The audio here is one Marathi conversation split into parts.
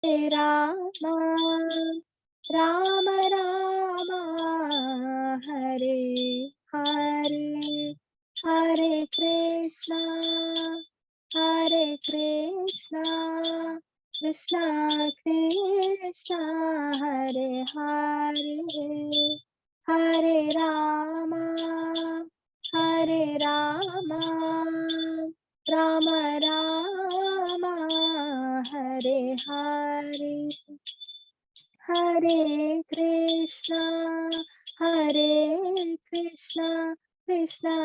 राम राम राम हरे हरे, हरे कृष्णा कृष्णा कृष्णा हरे हरे, हरे राम राम राम हरे हरे, हरे कृष्णा कृष्णा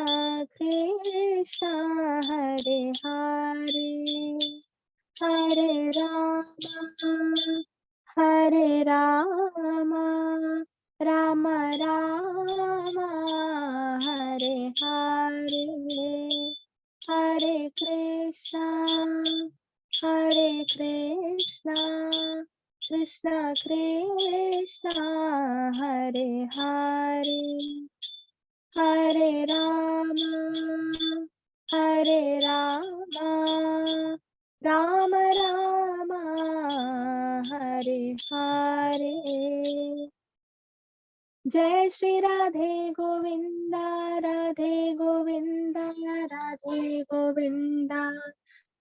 कृष्णा हरे हरे, हरे राम राम राम हरे हरे, हरे कृष्णा कृष्णा कृष्णा हरे हरे, हरे राम राम राम हरे हरे। जय श्री राधे गोविंदा, राधे गोविंदा, राधे गोविंदा,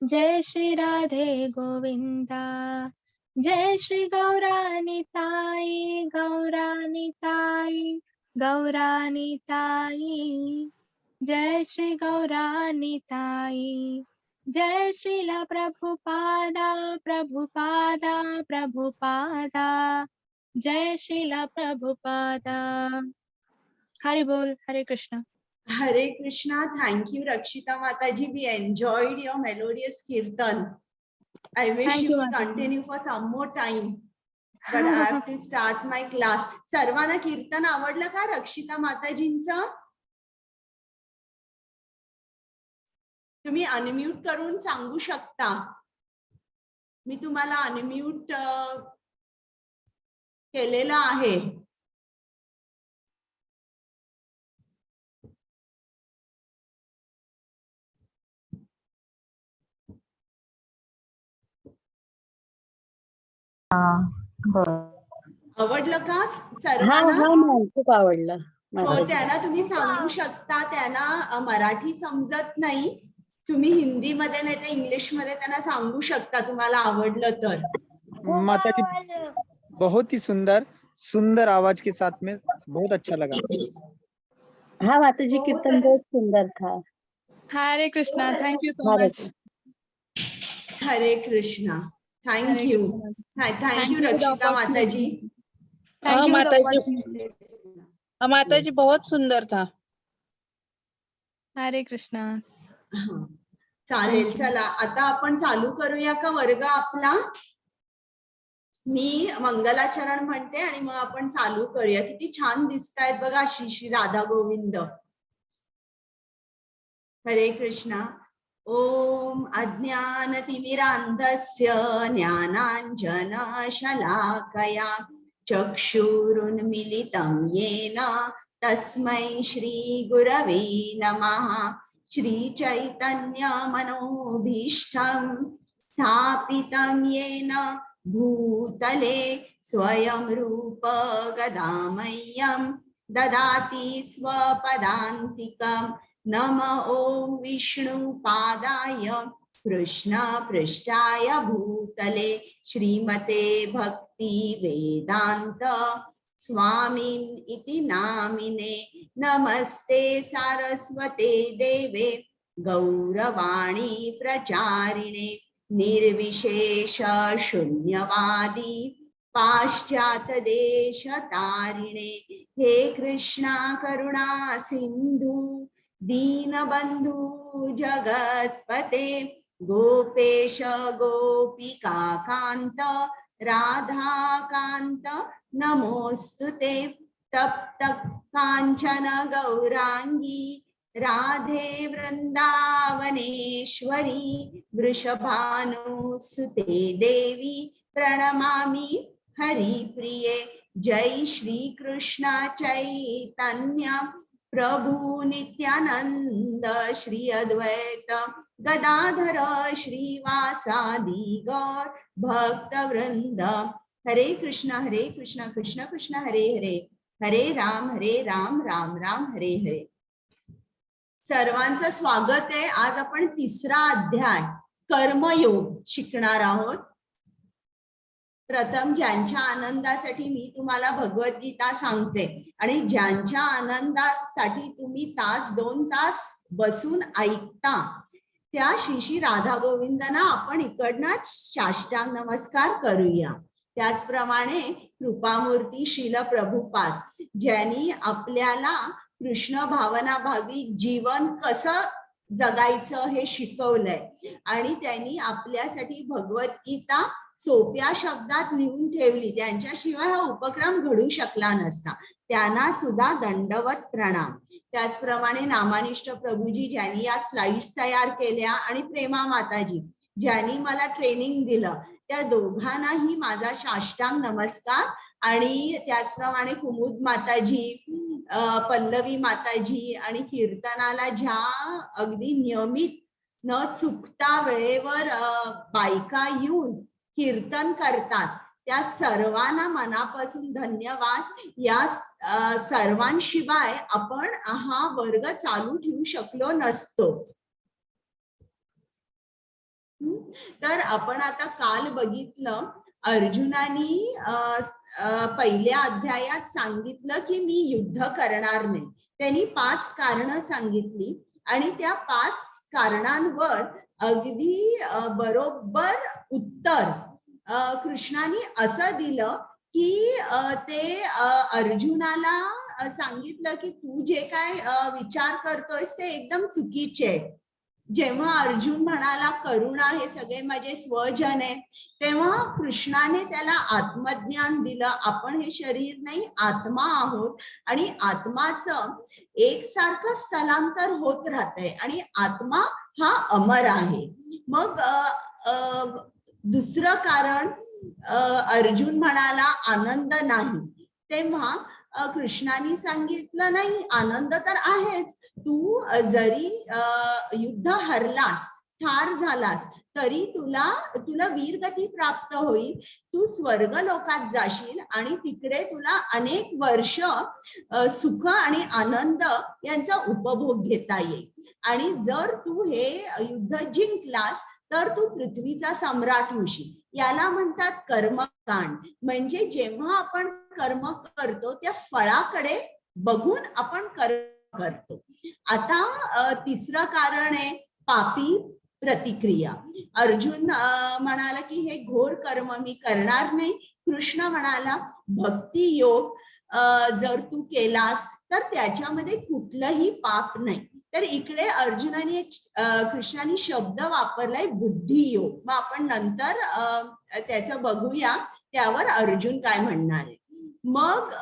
जय श्री राधे गोविंदा, जय श्री गौरानिताई गौरानिताई गौरानिताई, जय श्री गौरानिताई, जय श्रीला प्रभुपादा प्रभुपादा प्रभुपादा, जय श्रीला प्रभुपादा। हरि बोल, हरे Krishna. Hare Krishna. Thank you, Rakshita Mataji. We enjoyed your melodious kirtan. I wish Thank you you, would Mataji. continue for some more time. But I have to start my class. सर्वांना कीर्तन आवडलं का रक्षिता माताजींचं? तुम्ही अनम्यूट करून सांगू शकता. मी तुम्हाला अनम्यूट केलेलं आहे. आवडलं का सर्वांना? खूप आवडलं. हो, त्यांना तुम्ही सांगू शकता. त्यांना मराठी समजत नाही, तुम्ही हिंदी मध्ये नाही तर इंग्लिश मध्ये त्यांना सांगू शकता तुम्हाला आवडलं तर. माताजी बहुत ही सुंदर सुंदर आवाज के साथ में बहुत अच्छा लगा। हाँ माताजी कीर्तन बहुत सुंदर था। Hare Krishna, thank you so much. Hare Krishna, thank you. Thank you Rakshita Mataji. Thank you माताजी बहुत सुंदर था। हरे कृष्णा। चालेल, चला आता आपण चालू करूया का वर्ग आपला? मी मंगलाचरण म्हणते आणि मग आपण चालू करूया. किती छान दिसतायत बघा श्री श्री राधा गोविंद। हरे कृष्णा। ओम अज्ञानतिमिरान्धस्य ज्ञानाञ्जनशलाकया चक्षुरुन्मीलितं येन तस्मै श्रीगुरवे नमः। श्रीचैतन्यमनोभीष्टं स्थापितं येन भूतले स्वयं रूप गदामह्यं ददाति स्वपदान्तिकम्। नमः ओम विष्णुपादाय कृष्ण पृष्ठाय भूतले श्रीमते भक्ति वेदांत स्वामिन् इति नामिने। नमस्ते सारस्वते देवे गौरवाणी प्रचारिणे निर्विशेष शून्यवादी पाश्चात्य देश तारिणे। हे कृष्णा करुणा सिंधु दीनबंधु जगत्पते गोपेश गोपिका कांत राधा कांत नमोस्तुते। तप्त कांचन गौरांगी राधे वृंदावनेश्वरी वृषभानुसुते देवी प्रणमामि हरिप्रिये। जय श्री कृष्ण चैतन्य प्रभु नित्यानंद श्री अद्वैत गदाधर श्रीवासादि गौर भक्तवृंद। हरे कृष्ण कृष्ण कृष्ण हरे हरे, हरे राम राम राम हरे हरे. सर्वांचं स्वागत आहे. आज आपण तिसरा अध्याय कर्मयोग शिकणार आहोत. प्रथम ज्यांच्या आनंदासाठी मी तुम्हाला भगवद्गीता सांगते आणि ज्यांच्या आनंदासाठी तुम्ही तास 2 तास बसून ऐकता, त्या श्री राधा गोविंदांना आपण इकडनं साष्टांग नमस्कार करूया. त्याचप्रमाणे कृपामूर्ती श्रील प्रभुपाद, ज्यांनी आपल्याला कृष्ण भावना भाविक जीवन कसं जगायचं हे शिकवलंय आणि त्यांनी आपल्यासाठी भगवद्गीता सोप्या शब्दात लिहून ठेवली. त्यांच्याशिवाय हा उपक्रम घडू शकला नसता. त्यांना सुद्धा दंडवत प्रणाम. त्याचप्रमाणे नामानिष्ठ प्रभूजी ज्यांनी या स्लाइड्स तयार केल्या आणि प्रेमा माताजी ज्यांनी मला ट्रेनिंग दिलं, त्या दोघांनाही माझा साष्टांग नमस्कार. आणि त्याचप्रमाणे कुमुद माताजी, पल्लवी माताजी आणि कीर्तनाला ज्या अगदी नियमित न चुकता वेळेवर बायका येऊन कीर्तन करतात, त्या सर्वांना मनापासून धन्यवाद. या सर्वांशिवाय आपण हा वर्ग चालू ठेवू शकलो नसतो. तर आपण आता काल बघितलं, अर्जुनानी पहिल्या अध्यायात सांगितलं की मी युद्ध करणार नाही. त्यांनी 5 कारणं सांगितली आणि त्या 5 कारणांवर अगदी बरोबर उत्तर कृष्णाने असं दिलं की ते अर्जुनाला सांगितलं की तू जे काय विचार करतोयस ते एकदम चुकीचे. जेव्हा अर्जुन म्हणाला करुणा हे सगळे माझे स्वजन आहे, तेव्हा कृष्णाने त्याला आत्मज्ञान दिलं. आपण हे शरीर नाही, आत्मा आहोत आणि आत्माचं एकसारखं स्थलांतर होत राहतंय आणि आत्मा हा अमर आहे. मग दुसरं कारण, अर्जुन म्हणाला आनंद नाही, तेव्हा कृष्णाने सांगितलं नाही, आनंद तर आहेच. तू जरी युद्ध हरलास, ठार झालास, तरी तुला वीरगती प्राप्त होईल. तू स्वर्ग लोकात जाशील आणि तिकडे तुला अनेक वर्ष सुख आणि आनंद यांचा उपभोग घेता येईल. आणि जर तू हे युद्ध जिंकलास तर तू पृथ्वीचा सम्राट होशील. याला म्हणतात कर्मकांड. म्हणजे जेव्हा आपण कर्म करतो त्या फळाकडे बघून आपण कर्म करतो. आता तिसरं कारण आहे पापी प्रतिक्रिया. अर्जुन म्हणाला की हे घोर कर्म मी करणार नाही. कृष्ण म्हणाला भक्ती योग जर तू केलास तर त्याच्यामध्ये कुठलंही पाप नाही. तर इकडे अर्जुनाने कृष्णाने शब्द वापरलाय बुद्धियोग. मग आपण नंतर त्याचं बघूया त्यावर अर्जुन काय म्हणणार आहे. मग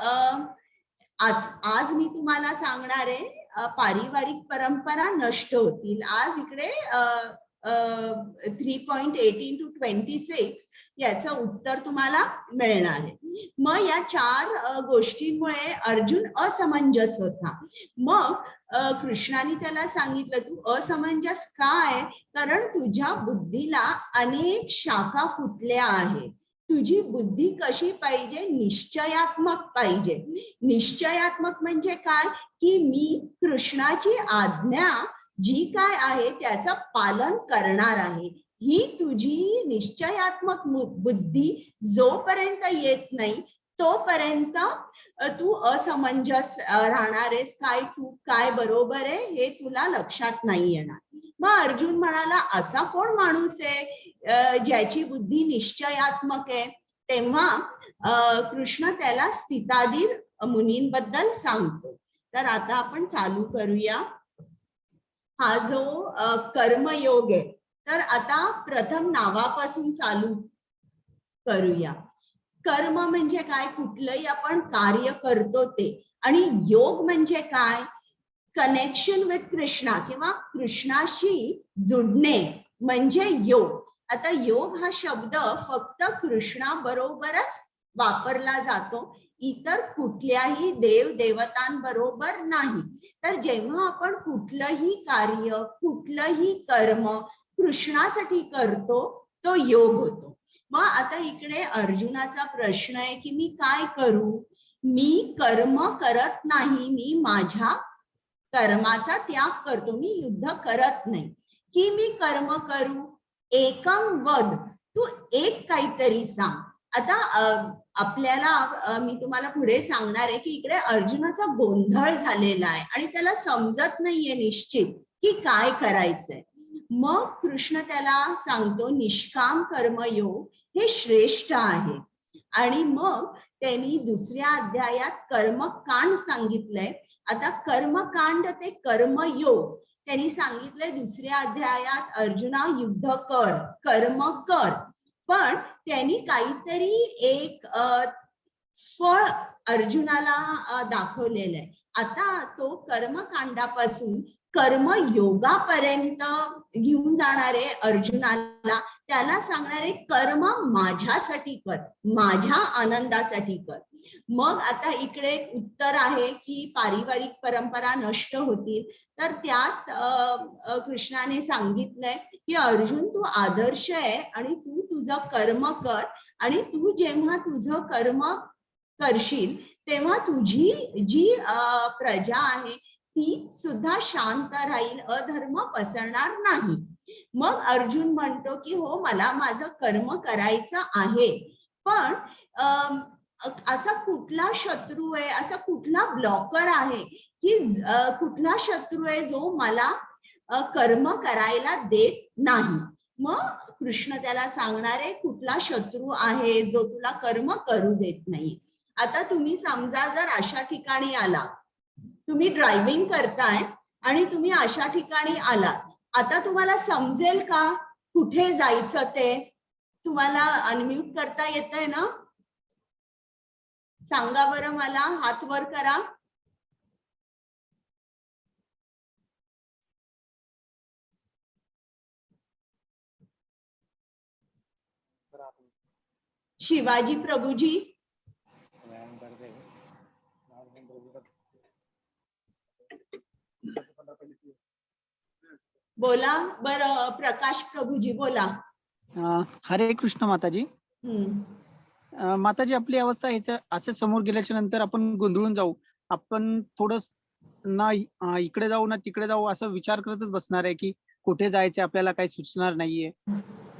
आज मी तुम्हाला सांगणार आहे पारिवारिक परंपरा नष्ट होतील. आज इकडे 3.18 to 26 याचं उत्तर तुम्हाला मिळणार आहे. मग या 4 गोष्टींमुळे अर्जुन असमंजस होता. मग कृष्णाने त्याला सांगितलं तू असमंजस काय, कारण तुझ्या बुद्धीला अनेक शाखा फुटल्या आहेत. तुझी बुद्धी कशी पाहिजे, निश्चयात्मक पाहिजे. निश्चयात्मक म्हणजे काय की मी कृष्णाची आज्ञा जी काय आहे त्याचं पालन करणार आहे. ही तुझी निश्चयात्मक बुद्धी जोपर्यंत येत नाही तोपर्यंत तू असमंजस राहणार आहेस. काय चूक काय बरोबर आहे हे तुला लक्षात नाही येणार. मग अर्जुन म्हणाला असा कोण माणूस आहे ज्याची बुद्धी निश्चयात्मक आहे. तेव्हा कृष्ण त्याला स्थिताधीर मुनींबद्दल सांगतो. तर आता आपण चालू करूया हा जो कर्मयोग आहे. तर आता प्रथम नावापासून चालू करूया. कर्म म्हणजे काय, कुठलंही आपण कार्य करतो ते. आणि योग म्हणजे काय, कनेक्शन विथ कृष्णा किंवा कृष्णाशी जुडणे म्हणजे योग. आता योग हा शब्द फक्त कृष्णा बरोबरच वापरला जातो, इतर कुठल्याही देव देवतांबरोबर नाही. तर जेव्हा आपण कुठलंही कार्य, कुठलंही कर्म कृष्णासाठी करतो तो योग होतो. मग आता इकडे अर्जुनाचा प्रश्न आहे की मी काय करू? मी कर्म करत नाही, मी माझ्या कर्माचा त्याग करतो, मी युद्ध करत नाही. की मी कर्म करू? एकम वद, तू एक काहीतरी सांग. आता आपल्याला मी तुम्हाला पुढे सांगणार आहे की इकडे अर्जुनाचा गोंधळ झालेला आहे आणि त्याला समजत नाहीये निश्चित की काय करायचंय. मग कृष्ण त्याला सांगतो निष्काम कर्मयोग हे श्रेष्ठ आहे. आणि मग त्यांनी दुसऱ्या अध्यायात कर्मकांड सांगितलंय. आता कर्मकांड ते कर्मयोग त्यांनी सांगितलंय दुसऱ्या अध्यायात, अर्जुना युद्ध कर, कर्म कर. पण त्यांनी काहीतरी एक फळ अर्जुनाला दाखवलेलं आहे. आता तो कर्मकांडापासून कर्मयोगापर्यंत घेऊन जाणारे अर्जुनाला, त्याला सांगणारे कर्म माझ्यासाठी कर, माझ्या आनंदासाठी कर. मग आता इकडे उत्तर आहे की पारिवारिक परंपरा नष्ट होतील. तर त्यात कृष्णाने सांगितलंय की अर्जुन तू आदर्श आहे आणि तू तुझं कर्म कर, आणि तू जेव्हा तुझं कर्म करशील तेव्हा तुझी जी प्रजा आहे ती सुद्धा शांत राहील, अधर्म पसरणार नाही. मग अर्जुन म्हणतो की हो मला माझं कर्म करायचं आहे, पण असा कुठला शत्रू आहे, असा कुठला ब्लॉकर आहे की कुठला शत्रू आहे जो मला कर्म करायला देत नाही. मग कृष्ण त्याला सांगणार आहे कुठला शत्रू आहे जो तुला कर्म करू देत नाही. आता तुम्ही समजा जर अशा ठिकाणी आला, तुम्ही ड्रायव्हिंग करताय आणि तुम्ही अशा ठिकाणी आलात, आता तुम्हाला समजेल का कुठे जायचं ते? तुम्हाला अनम्यूट करता येतंय ना? सांगा बरं मला, हात वर करा. शिवाजी प्रभूजी बोला बरं. प्रकाश प्रभूजी बोला. हरे कृष्ण माताजी. माताजी आपली अवस्था आहे असे समोर गेल्याच्या नंतर आपण गोंधळून जाऊ. आपण थोडं ना इकडे जाऊ ना तिकडे जाऊ असं विचार करतच बसणार आहे की कुठे जायचे आपल्याला काही सुचणार नाहीये.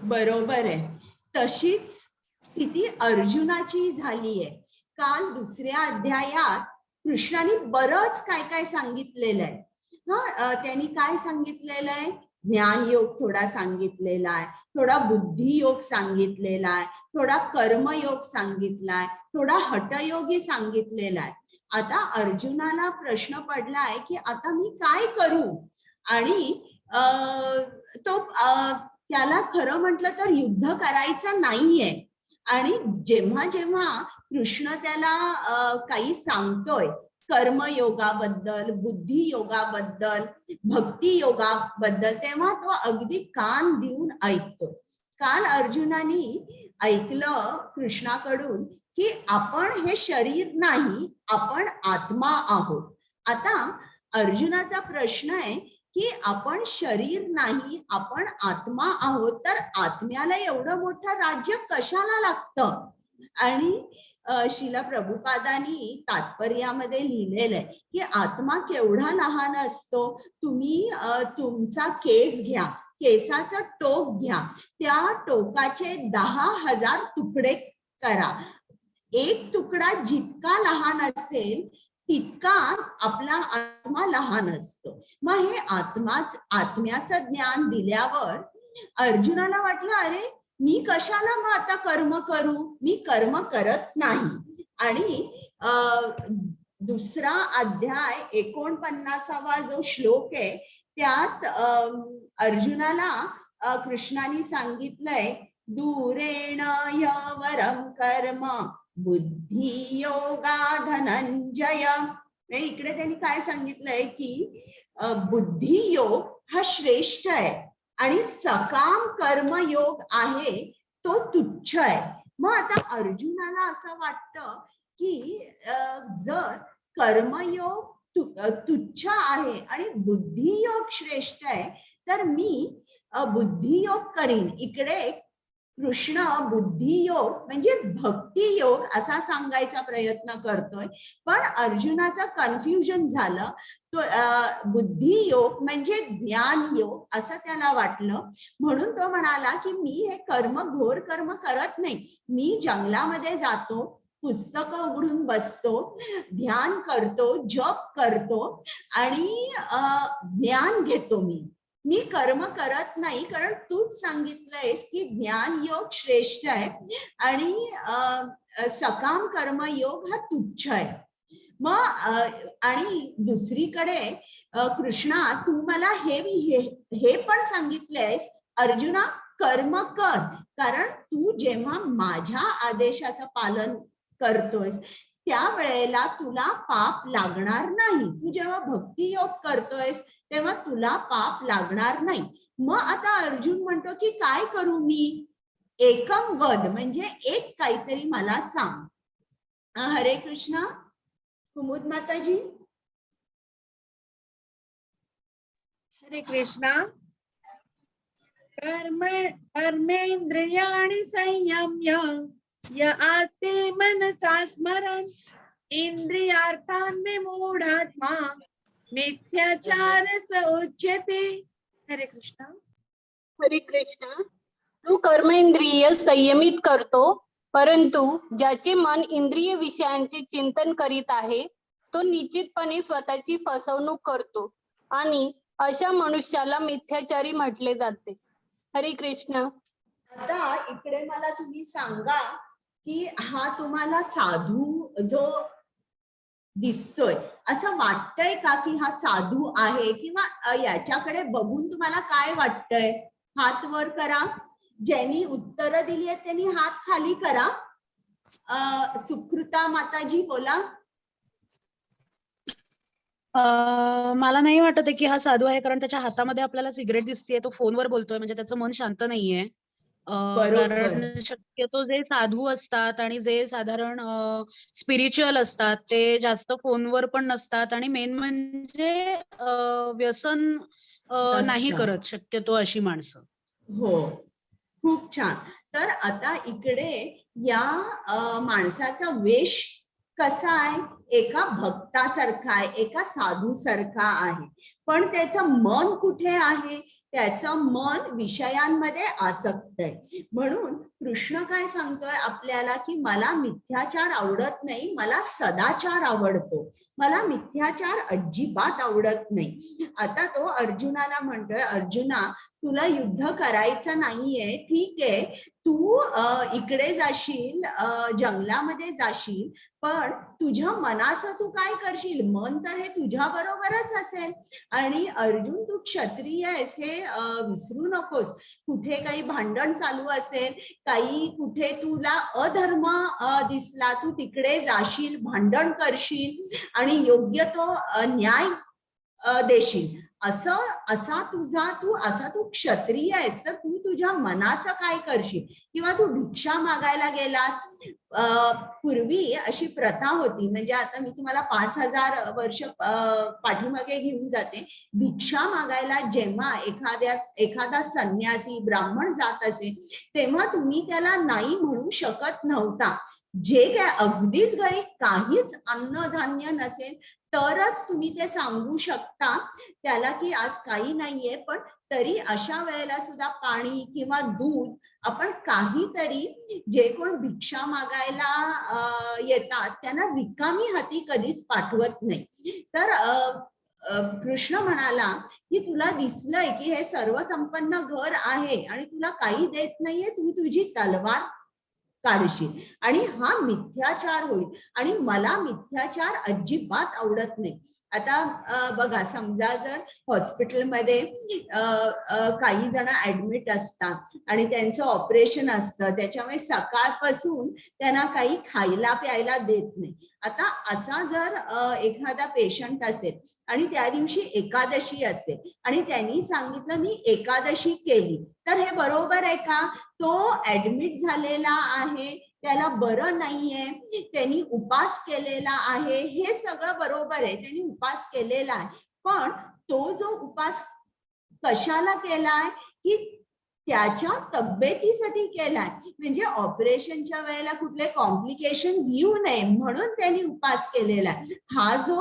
बरोबर आहे. तशीच स्थिती अर्जुनाची झाली आहे. काल दुसऱ्या अध्यायात कृष्णाने बरंच काय काय सांगितलेलं आहे. त्यांनी काय सांगितलेलं आहे? ज्ञानयोग थोडा सांगितलेला आहे, थोडा बुद्धियोग सांगितलेला आहे, थोडा कर्मयोग सांगितलाय, थोडा हठयोगी सांगितलेला आहे. आता अर्जुनाला प्रश्न पडलाय की आता मी काय करू? आणि तो त्याला खरं म्हटलं तर युद्ध करायचं नाहीये. आणि जेव्हा जेव्हा कृष्ण त्याला काही सांगतोय कर्मयोगाबद्दल, बुद्धियोगाबद्दल, भक्ती योगाबद्दल, तेव्हा तो अगदी कान देऊन ऐकतो. काल अर्जुनाने ऐकलं कृष्णाकडून की आपण हे शरीर नाही, आपण आत्मा आहोत. आता अर्जुनाचा प्रश्न आहे की आपण शरीर नाही, आपण आत्मा आहोत, तर आत्म्याला एवढं मोठं राज्य कशाला लागतं? आणि श्रील प्रभुपादांनी तात्पर्यामध्ये लिहिलेलं आहे की आत्मा केवढा लहान असतो. तुम्ही तुमचा केस घ्या, केसाचं टोक घ्या, त्या टोकाचे 10,000 तुकडे करा. एक तुकडा जितका लहान असेल तितका आपला आत्मा लहान असतो. मग हे आत्म्याचं ज्ञान दिल्यावर अर्जुनाला वाटलं अरे मी कशाला मग आता कर्म करू? मी कर्म करत नाही. आणि दुसरा अध्याय 49वा जो श्लोक आहे त्यात अर्जुनाला कृष्णाने सांगितलंय दूरेण यवरम कर्म बुद्धी योगा धनंजय. इकडे त्यांनी काय सांगितलंय की बुद्धियोग हा श्रेष्ठ आहे आणि सकाम कर्मयोग आहे तो तुच्छ आहे. मग आता अर्जुनाला असं वाटतं की जर कर्मयोग तुच्छ आहे आणि बुद्धियोग श्रेष्ठ आहे, तर मी बुद्धियोग करीन. इकडे कृष्ण बुद्धियोग म्हणजे भक्तियोग असा सांगायचा प्रयत्न करतोय, पण अर्जुनाचं कन्फ्युजन झालं. तो बुद्धियोग म्हणजे ज्ञानयोग असं त्याला वाटलं, म्हणून तो म्हणाला की मी हे कर्म, घोर कर्म करत नाही. मी जंगलामध्ये जातो, पुस्तकं उघडून बसतो, ध्यान करतो, जप करतो आणि ज्ञान घेतो. मी कर्म करत नाही, कारण तूच सांगितलंयस की ज्ञान योग श्रेष्ठ आहे आणि सकाम कर्मयोग हा तुच्छ आहे. मग आणि दुसरीकडे कृष्णा, तू मला हे पण सांगितलंयस अर्जुना, कर्म कर, कारण तू जेव्हा माझ्या आदेशाचं पालन करतोयस त्यावेळेला तुला पाप लागणार नाही. तू जेव्हा भक्तियोग करतोयस तेव्हा तुला पाप लागणार नाही. मग आता अर्जुन म्हणतो की काय करू मी? एकम वद म्हणजे एक काहीतरी मला सांग. हरे कृष्णा. कुमुद माताजी. हरे कृष्णा. कर्मेंद्रियाणि संयम्य य आस्ते मनसा स्मरन् इंद्रियार्थान् विमूढात्मा मिथ्याचारस उच्यते. हरे कृष्णा. हरे कृष्णा. तू कर्मेंद्रिय संयमित करतो, परंतु ज्याचे मन इंद्रिय विषयांचे चिंतन करीत आहे तो निश्चितपणे स्वतःची फसवणूक करतो आणि अशा मनुष्याला मिथ्याचारी म्हटले जाते. हरे कृष्णा. आता इकडे मला तुम्ही सांगा की हा तुम्हाला साधू जो दिसतोय असं वाटतंय का की हा साधू आहे, किंवा याच्याकडे बघून तुम्हाला काय वाटतंय? हात वर करा. ज्यांनी उत्तर दिली आहेत त्यांनी हात खाली करा. सुकृता माताजी बोला. मला नाही वाटत आहे की हा साधू आहे, कारण त्याच्या हातामध्ये आपल्याला सिगरेट दिसतेय, तो फोनवर बोलतोय, म्हणजे त्याचं मन शांत नाहीये. कारण शक्यतो जे साधू असतात आणि जे साधारण स्पिरिच्युअल असतात ते जास्त फोनवर पण नसतात, आणि मेन म्हणजे व्यसन नाही करत शक्यतो अशी माणसं. हो, खूप छान. तर आता इकडे या माणसाचा वेश कसा आहे? एका भक्तासारखा आहे, एका साधू सारखा आहे, पण त्याचं मन कुठे आहे? त्याचं मन विषयांमध्ये आसक्त आहे. म्हणून कृष्ण काय सांगतोय आपल्याला की मला मिथ्याचार आवडत नाही, मला सदाचार आवडतो. मला मिथ्याचार अजिबात आवडत नाही. आता तो अर्जुनाला म्हणतोय, अर्जुना तुला युद्ध करायचं नाहीये, ठीक आहे, तू इकडे जाशील, जंगलामध्ये जाशील, पण तुझ्या मनाचं तू काय करशील? मन तर हे तुझ्या बरोबरच असेल. आणि अर्जुन तू क्षत्रिय आहेस हे विसरू नकोस. कुठे काही भांडण चालू असेल, काही कुठे तुला अधर्म दिसला, तू तिकडे जाशील, भांडण करशील आणि योग्य तो न्याय देशील. असा तू क्षत्रिय आहेस, तर तू तुझ्या मनाचं काय करशील? किंवा तू भिक्षा मागायला गेलास. पूर्वी अशी प्रथा होती, म्हणजे आता मी तुम्हाला 5000 वर्ष पाठीमागे घेऊन जाते. भिक्षा मागायला जेव्हा एखादा संन्यासी ब्राह्मण जात असे तेव्हा तुम्ही त्याला नाही म्हणू शकत नव्हता. जे काय अगदीच घरी काहीच अन्नधान्य नसेल तरच तुम्ही ते सांगू शकता त्याला की आज काही नाहीये, पण तरी अशा वेळेला सुद्धा पाणी किंवा दूध आपण काहीतरी, जे कोण भिक्षा मागायला येतात त्यांना रिकामी हाती कधीच पाठवत नाही. तर कृष्ण म्हणाला की तुला दिसलंय की हे सर्वसंपन्न घर आहे आणि तुला काही देत नाहीये, तू तुझी तलवार काढशील आणि हा मिथ्याचार होईल, आणि मला मिथ्याचार अजिबात आवडत नाही. आता बघा, समजा जर हॉस्पिटलमध्ये काही जण ऍडमिट असतात आणि त्यांचं ऑपरेशन असतं, त्याच्यामुळे सकाळपासून त्यांना काही खायला प्यायला देत नाही. आता असा जर एखादा पेशंट असेल आणि त्या दिवशी एकादशी असेल आणि त्यांनी सांगितलं मी एकादशी केली, तर हे बरोबर आहे का? तो ऍडमिट झालेला आहे, त्याला बरं नाहीये, त्यांनी उपास केलेला आहे, हे सगळं बरोबर आहे, त्यांनी उपास केलेला आहे. पण तो जो उपास कशाला केलाय, की त्याच्या तब्येतीसाठी केलाय, म्हणजे ऑपरेशनच्या वेळेला कुठले कॉम्प्लिकेशन येऊ नये म्हणून त्यांनी उपास केलेला आहे. हा जो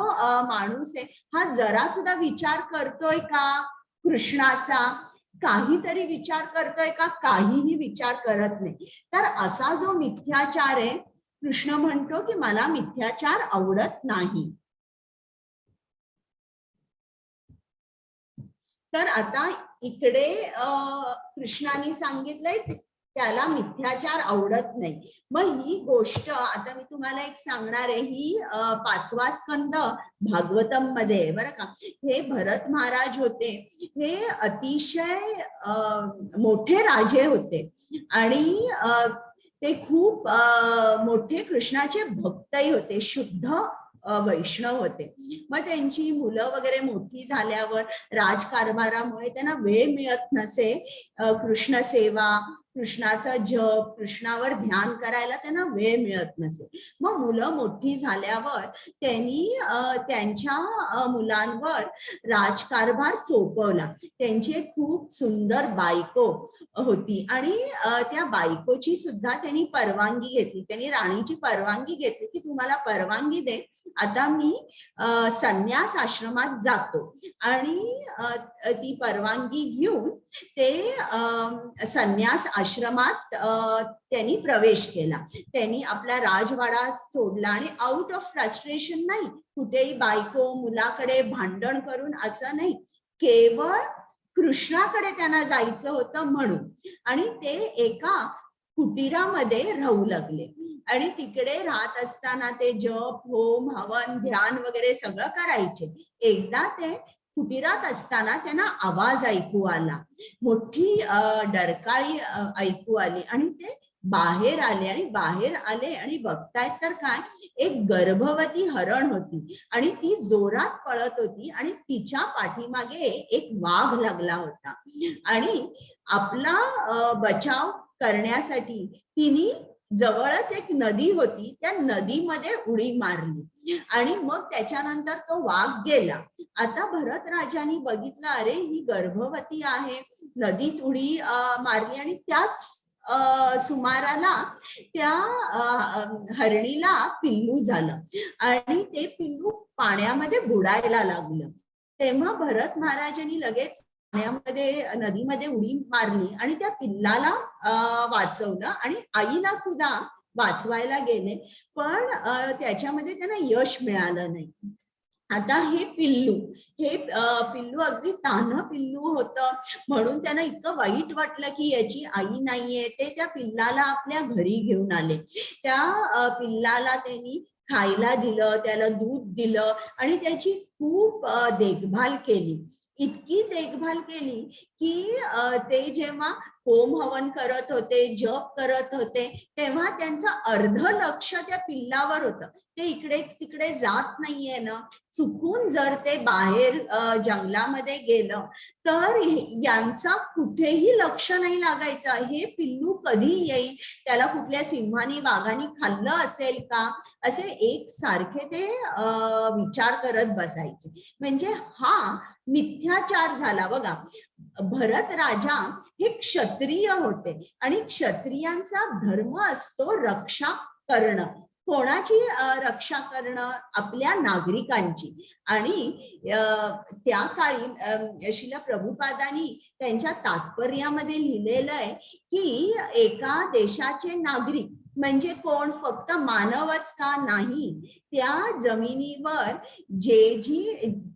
माणूस आहे, हा जरा सुद्धा विचार करतोय का कृष्णाचा? काहीतरी विचार करतोय का? काहीही विचार करत नाही. तर असा जो मिथ्याचार आहे, कृष्ण म्हणतो की मला मिथ्याचार आवडत नाही. तर आता इकडे कृष्णाने सांगितलंय त्याला मिथ्याचार आवडत नाही. मग ही गोष्ट आता मी तुम्हाला एक सांगणार आहे, ही 5वा स्कंद भागवतम मध्ये आहे बरं का. हे भरत महाराज होते, हे अतिशय मोठे राजे होते आणि ते खूप मोठे कृष्णाचे भक्तही होते, शुद्ध वैष्णव होते. मग त्यांची मुलं वगैरे मोठी झाल्यावर राजकारभारामुळे त्यांना वेळ मिळत नसे कृष्ण सेवा, कृष्णाचा जप, कृष्णावर ध्यान करायला त्यांना वेळ मिळत नसे. मग मुलं मोठी झाल्यावर त्यांनी त्यांच्या मुलांवर राजकारभार सोपवला. त्यांची एक खूप सुंदर बायको होती आणि त्या बायकोची सुद्धा त्यांनी परवानगी घेतली. त्यांनी राणीची परवानगी घेतली की तुम्हाला परवानगी दे, आता मी संन्यास आश्रमात जातो. आणि ती परवानगी घेऊन ते संन्यास आश्रमात त्यांनी प्रवेश केला. त्यांनी आपला राजवाडा सोडला आणि आउट ऑफ फ्रस्ट्रेशन नाही, कुठेही बायको मुलाकडे भांडण करून असं नाही, केवळ कृष्णाकडे त्यांना जायचं होतं म्हणून. आणि ते एका कुटीरामध्ये राहू लागले आणि तिकडे राहत असताना ते जप, होम, हवन, ध्यान वगैरे सगळं करायचे. एकदा ते कुटीरात असताना त्यांना आवाज ऐकू आला, मोठी डरकाळी ऐकू आली आणि ते बाहेर आले आणि बघतायत तर काय, एक गर्भवती हरण होती आणि ती जोरात पळत होती आणि तिच्या पाठीमागे एक वाघ लागला होता आणि आपला बचाव करण्यासाठी तिने जवळच एक नदी होती, त्या नदीमध्ये उडी मारली आणि मग त्याच्यानंतर तो वाघ गेला. आता भरत राजांनी बघितलं, अरे ही गर्भवती आहे, नदीत उडी मारली आणि त्याच सुमाराला त्या हरणीला पिल्लू झालं आणि ते पिल्लू पाण्यामध्ये बुडायला लागलं. तेव्हा भरत महाराजांनी लगेच पाण्यामध्ये, नदीमध्ये उडी मारली आणि त्या पिल्लाला वाचवलं आणि आईला सुद्धा वाचवायला गेले, पण त्याच्यामध्ये त्यांना यश मिळालं नाही. आता हे पिल्लू अगदी तान्ह पिल्लू होतं म्हणून त्यांना इतकं वाईट वाटलं की याची आई नाहीये. ते त्या पिल्लाला आपल्या घरी घेऊन आले. त्या पिल्लाला त्यांनी खायला दिलं, त्याला दूध दिलं आणि त्याची खूप देखभाल केली. इतकी देखभाल केली की ते जेव्हा होम हवन करत होते, जप करत होते, तेव्हा त्यांचं अर्ध लक्ष त्या पिल्लावर होतं. ते इकडे तिकडे जात नाहीये ना, चुकून जर ते बाहेर जंगलामध्ये गेलं तर यांचा कुठेही लक्ष नाही लागायचं. हे पिल्लू कधी येईल, त्याला कुठल्या सिंहानी वाघानी खाल्लं असेल का, असे एक सारखे ते विचार करत बसायचे. म्हणजे हा मिथ्याचार झाला बघा. भरत राजा हे क्षत्रिय होते आणि क्षत्रियांचा धर्म असतो रक्षा करणं. कोणाची रक्षा करणं? आपल्या नागरिकांची. आणि त्या काळी श्रील प्रभुपादांनी त्यांच्या तात्पर्यामध्ये लिहिलेलं आहे की एका देशाचे नागरिक म्हणजे कोण? फक्त मानवच का? नाही, त्या जमिनीवर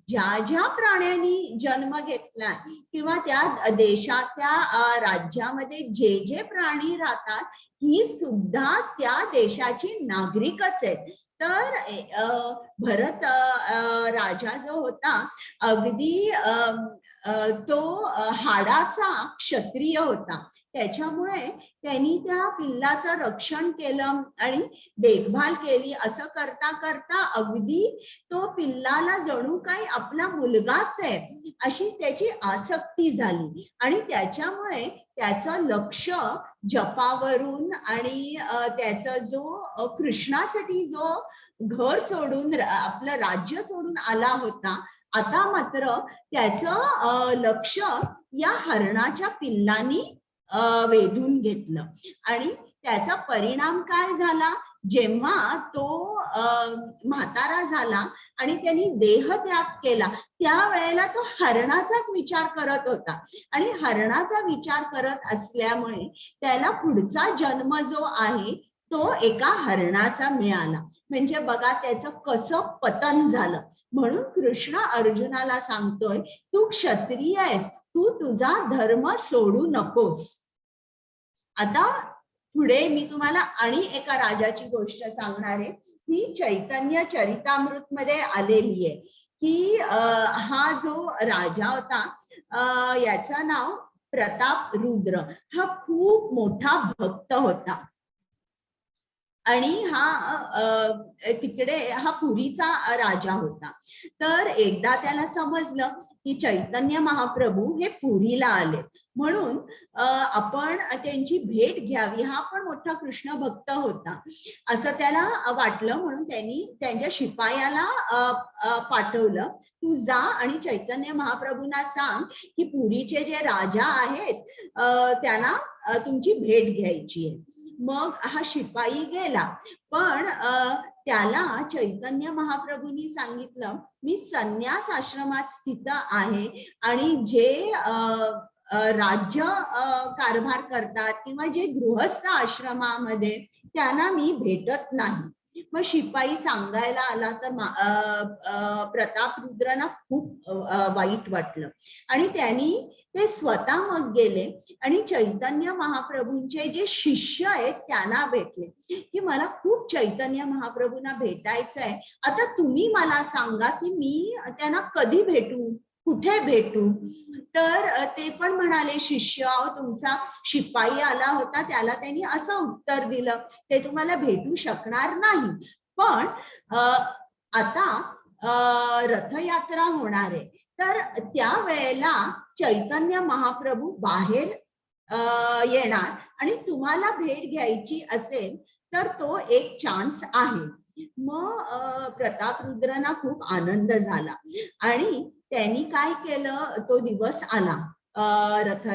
ज्या ज्या प्राण्यांनी जन्म घेतला किंवा त्या देशात, त्या राज्यामध्ये जे जे प्राणी राहतात, ही सुद्धा त्या देशाची नागरिकच आहेत. तर भरत राजा जो होता अगदी तो हाडाचा क्षत्रिय होता. त्याच्यामुळे त्यांनी त्या पिल्लाचं रक्षण केलं आणि देखभाल केली. असं करता करता अगदी तो पिल्लाला जणू काही आपला मुलगाच आहे अशी त्याची आसक्ती झाली आणि त्याच्यामुळे त्याचं लक्ष जपावरून आणि त्याचा जो कृष्णासाठी जो घर सोडून आपलं राज्य सोडून आला होता, आता मात्र त्याचं लक्ष या हरणाच्या पिल्लानी वेधून घेतलं. आणि त्याचा परिणाम काय झाला, जेव्हा तो म्हातारा झाला आणि त्यांनी देहत्याग केला, त्यावेळेला तो हरणाचाच विचार करत होता आणि हरणाचा विचार करत असल्यामुळे त्याला पुढचा जन्म जो आहे तो एका हरणाचा मिळाला. म्हणजे बघा त्याचं कसं पतन झालं. म्हणून कृष्ण अर्जुनाला सांगतोय, तू क्षत्रिय आहेस, तू तुझा धर्म सोडू नकोस. आता पुढे मी तुम्हाला आणि एका राजाची गोष्ट सांगणार आहे. ही चैतन्य चरितामृत मध्ये आलेली आहे की हा जो राजा होता याचं नाव प्रताप रुद्र. हा खूप मोठा भक्त होता आणि हा तिकडे हा पुरीचा राजा होता. तर एकदा त्याला समजलं की चैतन्य महाप्रभू हे पुरीला आले, म्हणून आपण त्यांची भेट घ्यावी. हा पण मोठा कृष्ण भक्त होता असं त्याला वाटलं, म्हणून त्यांनी त्यांच्या शिपायाला पाठवलं, तू जा आणि चैतन्य महाप्रभूंना सांग की पुरीचे जे राजा आहेत त्यांना तुमची भेट घ्यायची आहे. मग हा शिपाई गेला, पण त्याला चैतन्य महाप्रभूंनी सांगितलं, मी संन्यास आश्रमात स्थित आहे आणि जे राज्य कारभार करतात किंवा जे गृहस्थ आश्रमामध्ये त्यांना मी भेटत नाही. मग शिपाई सांगायला आला तर प्रताप रुद्रांना खूप वाईट वाटलं आणि त्यांनी ते स्वतः मग गेले आणि चैतन्य महाप्रभूंचे जे शिष्य आहेत त्यांना भेटले की मला खूप चैतन्य महाप्रभूंना भेटायचं आहे, आता तुम्ही मला सांगा की मी त्यांना कधी भेटू, कुठे भेटू. तर ते पण म्हणाले, शिष्य तुमचा शिपाई आला होता त्याला त्यांनी असं उत्तर दिलं, ते तुम्हाला भेटू शकणार नाही, पण आता रथयात्रा होणार आहे, तर त्यावेळेला चैतन्य महाप्रभू बाहेर येणार आणि तुम्हाला भेट घ्यायची असेल तर तो एक चान्स आहे. मग प्रताप रुद्रांना खूप आनंद झाला आणि त्यांनी काय केलं, तो दिवस आला रथ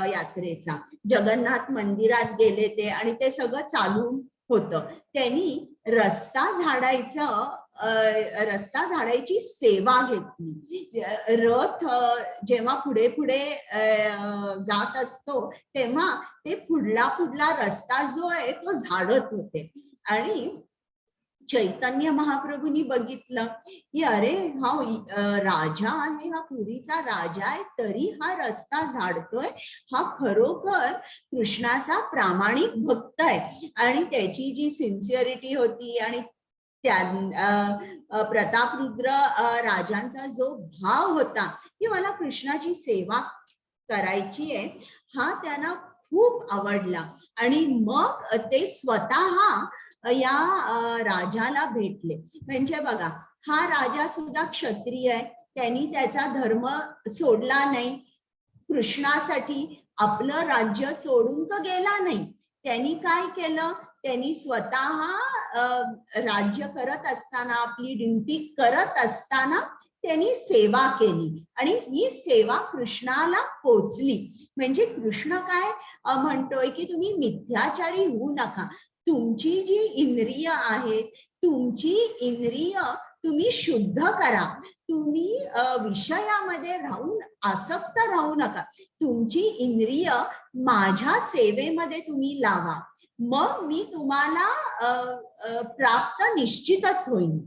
यात्रेचा, जगन्नाथ मंदिरात गेले ते आणि ते सगळं चालू होतं. त्यांनी रस्ता झाडायची सेवा घेतली. रथ जेव्हा पुढे पुढे जात असतो तेव्हा ते पुढला रस्ता जो आहे तो झाडत होते आणि चैतन्य महाप्रभूंनी बघितलं की अरे हा राजा आहे, हा पुरीचा राजा आहे, तरी हा रस्ता झाडतोय, हा खरोखर कृष्णाचा प्रामाणिक भक्त आहे. आणि त्याची जी सिन्सिअरिटी होती आणि त्या प्रताप रुद्र राजांचा जो भाव होता की मला कृष्णाची सेवा करायची आहे, हा त्यांना खूप आवडला आणि मग ते स्वतः या राजाला भेटले. म्हणजे बघा, हा राजा सुद्धा क्षत्रिय आहे, त्यांनी त्याचा धर्म सोडला नाही, कृष्णासाठी आपलं राज्य सोडून तो गेला नाही. त्यांनी काय केलं, त्यांनी स्वतः राज्य करत असताना, आपली ड्युटी करत असताना त्यांनी सेवा केली आणि ही सेवा कृष्णाला पोचली. म्हणजे कृष्ण काय म्हणतोय की तुम्ही मिथ्याचारी होऊ नका, तुमची जी इंद्रिय आहेत, तुमची इंद्रिय तुम्ही शुद्ध करा, तुम्ही विषयामध्ये राहून आसक्त राहू नका, तुमची इंद्रिय माझ्या सेवेमध्ये तुम्ही लावा, मग मी तुम्हाला प्राप्त निश्चितच होईल.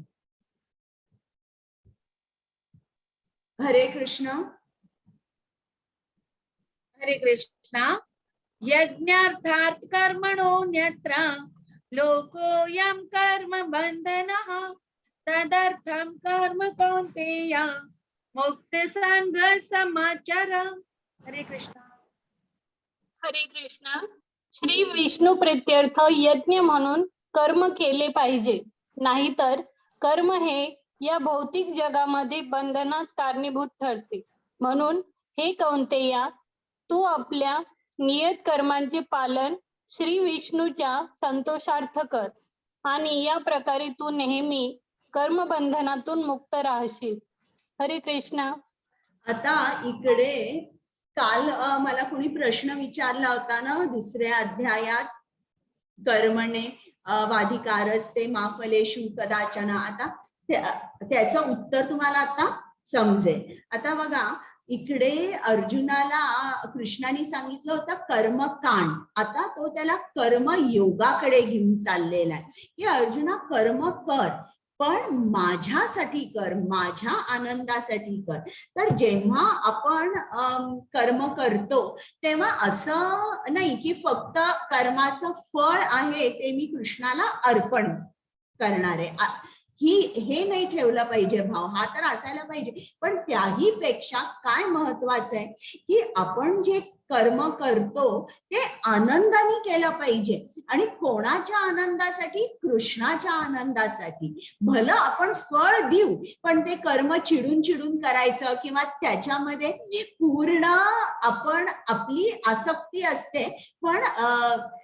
हरे कृष्ण. हरे कृष्णा. यज्ञार्थात् कर्मणोऽन्यत्र लोकोऽयं कर्म बन्धनः तदर्थं कर्म कौन्तेय मुक्तसंगः समाचर. हरे कृष्णा. हरे कृष्ण. श्री विष्णू प्रित्यर्थ यज्ञ म्हणून कर्म केले पाहिजे, नाहीतर कर्म हे या भौतिक जगामध्ये बंधनास कारणीभूत ठरते. म्हणून हे कौंतेया, तू आपल्या नियत कर्मांचे पालन श्री विष्णूच्या संतोषार्थ कर आणि या प्रकारे तू नेहमी कर्मबंधनातून मुक्त राहशील. हरे कृष्ण. आता इकडे काल मला कोणी प्रश्न विचारला होता ना, दुसऱ्या अध्यायात कर्मणे वाधिकारस्ते मा फलेषु कदाचन. आता त्याचं उत्तर तुम्हाला आता समजेल. आता बघा, इकडे अर्जुनाला कृष्णाने सांगितलं होतं कर्मकांड. आता तो त्याला कर्मयोगाकडे घेऊन चाललेला आहे की अर्जुना कर्म कर, पण माझ्यासाठी कर, माझ्या आनंदासाठी कर. तर जेव्हा आपण कर्म करतो तेव्हा असं नाही की फक्त कर्माचं फळ आहे ते मी कृष्णाला अर्पण करणार आहे, हे नाही ठेवलं पाहिजे भाव. हा तर असायला पाहिजे, पण त्याही पेक्षा काय महत्वाचं आहे की आपण जे कर्म करतो ते आनंदाने केलं पाहिजे. आणि कोणाच्या आनंदासाठी? कृष्णाच्या आनंदासाठी. भलं आपण फळ देऊ, पण ते कर्म चिडून चिडून करायचं किंवा त्याच्यामध्ये पूर्ण आपण आपली आसक्ती असते. पण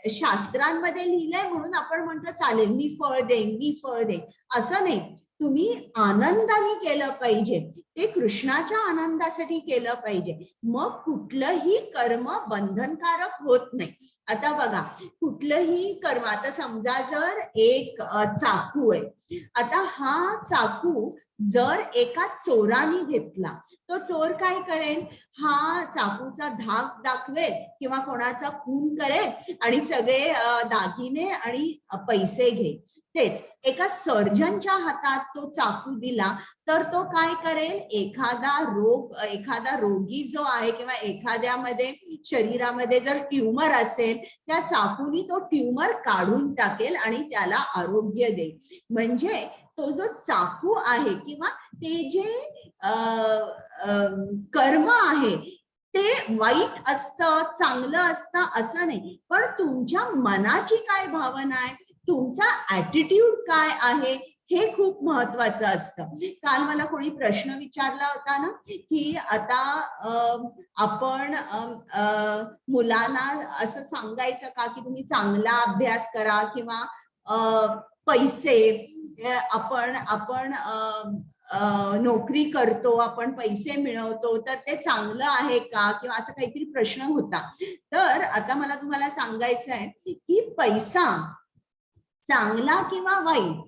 शास्त्रांमध्ये लिहिलंय म्हणून आपण म्हणतो चालेल मी फळ देईन, मी फळ देईन, असं नाही. तुम्ही आनंदाने केलं पाहिजे, ते कृष्णाच्या आनंदासाठी केलं पाहिजे. मग कुठलंही कर्म बंधनकारक होत नाही. आता बघा, कुठलंही कर्म, आता समजा जर एक चाकू आहे, आता हा चाकू जर एका चोराने घेतला, तो चोर काय करेल? हा चाकूचा धाक दाखवेल किंवा कोणाचा खून करेल आणि सगळे दागिने आणि पैसे घेईल. तेच एका सर्जनच्या हातात तो चाकू दिला तर तो काय करेल? एखादा रोगी जो आहे किंवा एखाद्यामध्ये शरीरामध्ये जर ट्यूमर असेल, त्या चाकूनी तो ट्यूमर काढून टाकेल आणि त्याला आरोग्य देईल. म्हणजे तो जो चाकू आहे किंवा ते जे कर्म आहे ते वाईट असतं, चांगलं असतं असं नाही, पण तुमच्या मनाची काय भावना आहे, तुमचा ऍटिट्यूड काय आहे, हे खूप महत्वाचं असतं. काल मला कोणी प्रश्न विचारला होता ना की आता आपण मुलांना असं सांगायचं का की तुम्ही चांगला अभ्यास करा किंवा पैसे आपण नोकरी करतो, आपण पैसे मिळवतो तर ते चांगलं आहे का, किंवा असं काहीतरी प्रश्न होता. तर आता मला तुम्हाला सांगायचं आहे की पैसा चांगला किंवा वाईट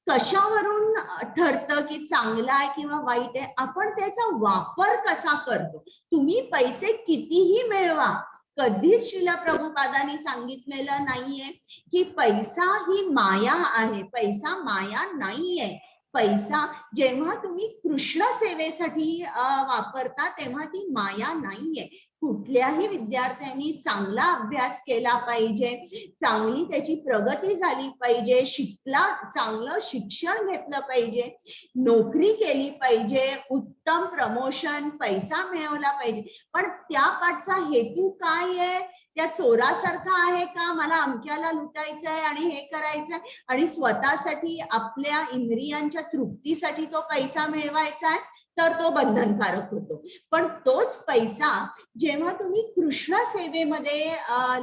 कशावरून ठरतं की चांगला आहे किंवा वाईट आहे? आपण त्याचा वापर कसा करतो. तुम्ही पैसे कितीही मिळवा, कधीच श्रील प्रभुपादांनी सांगितलेलं नाहीये की पैसा ही माया आहे. पैसा माया नाहीये. पैसा जेव्हा तुम्ही कृष्ण सेवेसाठी वापरता तेव्हा ती माया नाहीये. कुठल्याही विद्यार्थ्यांनी चांगला अभ्यास केला पाहिजे, चांगली त्याची प्रगती झाली पाहिजे, चांगलं शिक्षण घेतलं पाहिजे, नोकरी केली पाहिजे, उत्तम प्रमोशन, पैसा मिळवला पाहिजे. पण त्या पाठचा हेतू काय आहे? त्या चोरासारखा आहे का? मला अमक्याला लुटायचं आहे आणि हे करायचंय आणि स्वतःसाठी आपल्या इंद्रियांच्या तृप्तीसाठी तो पैसा मिळवायचा आहे, तर तो बंधनकारक होतो. पण तोच पैसा जेव्हा तुम्ही कृष्ण सेवेमध्ये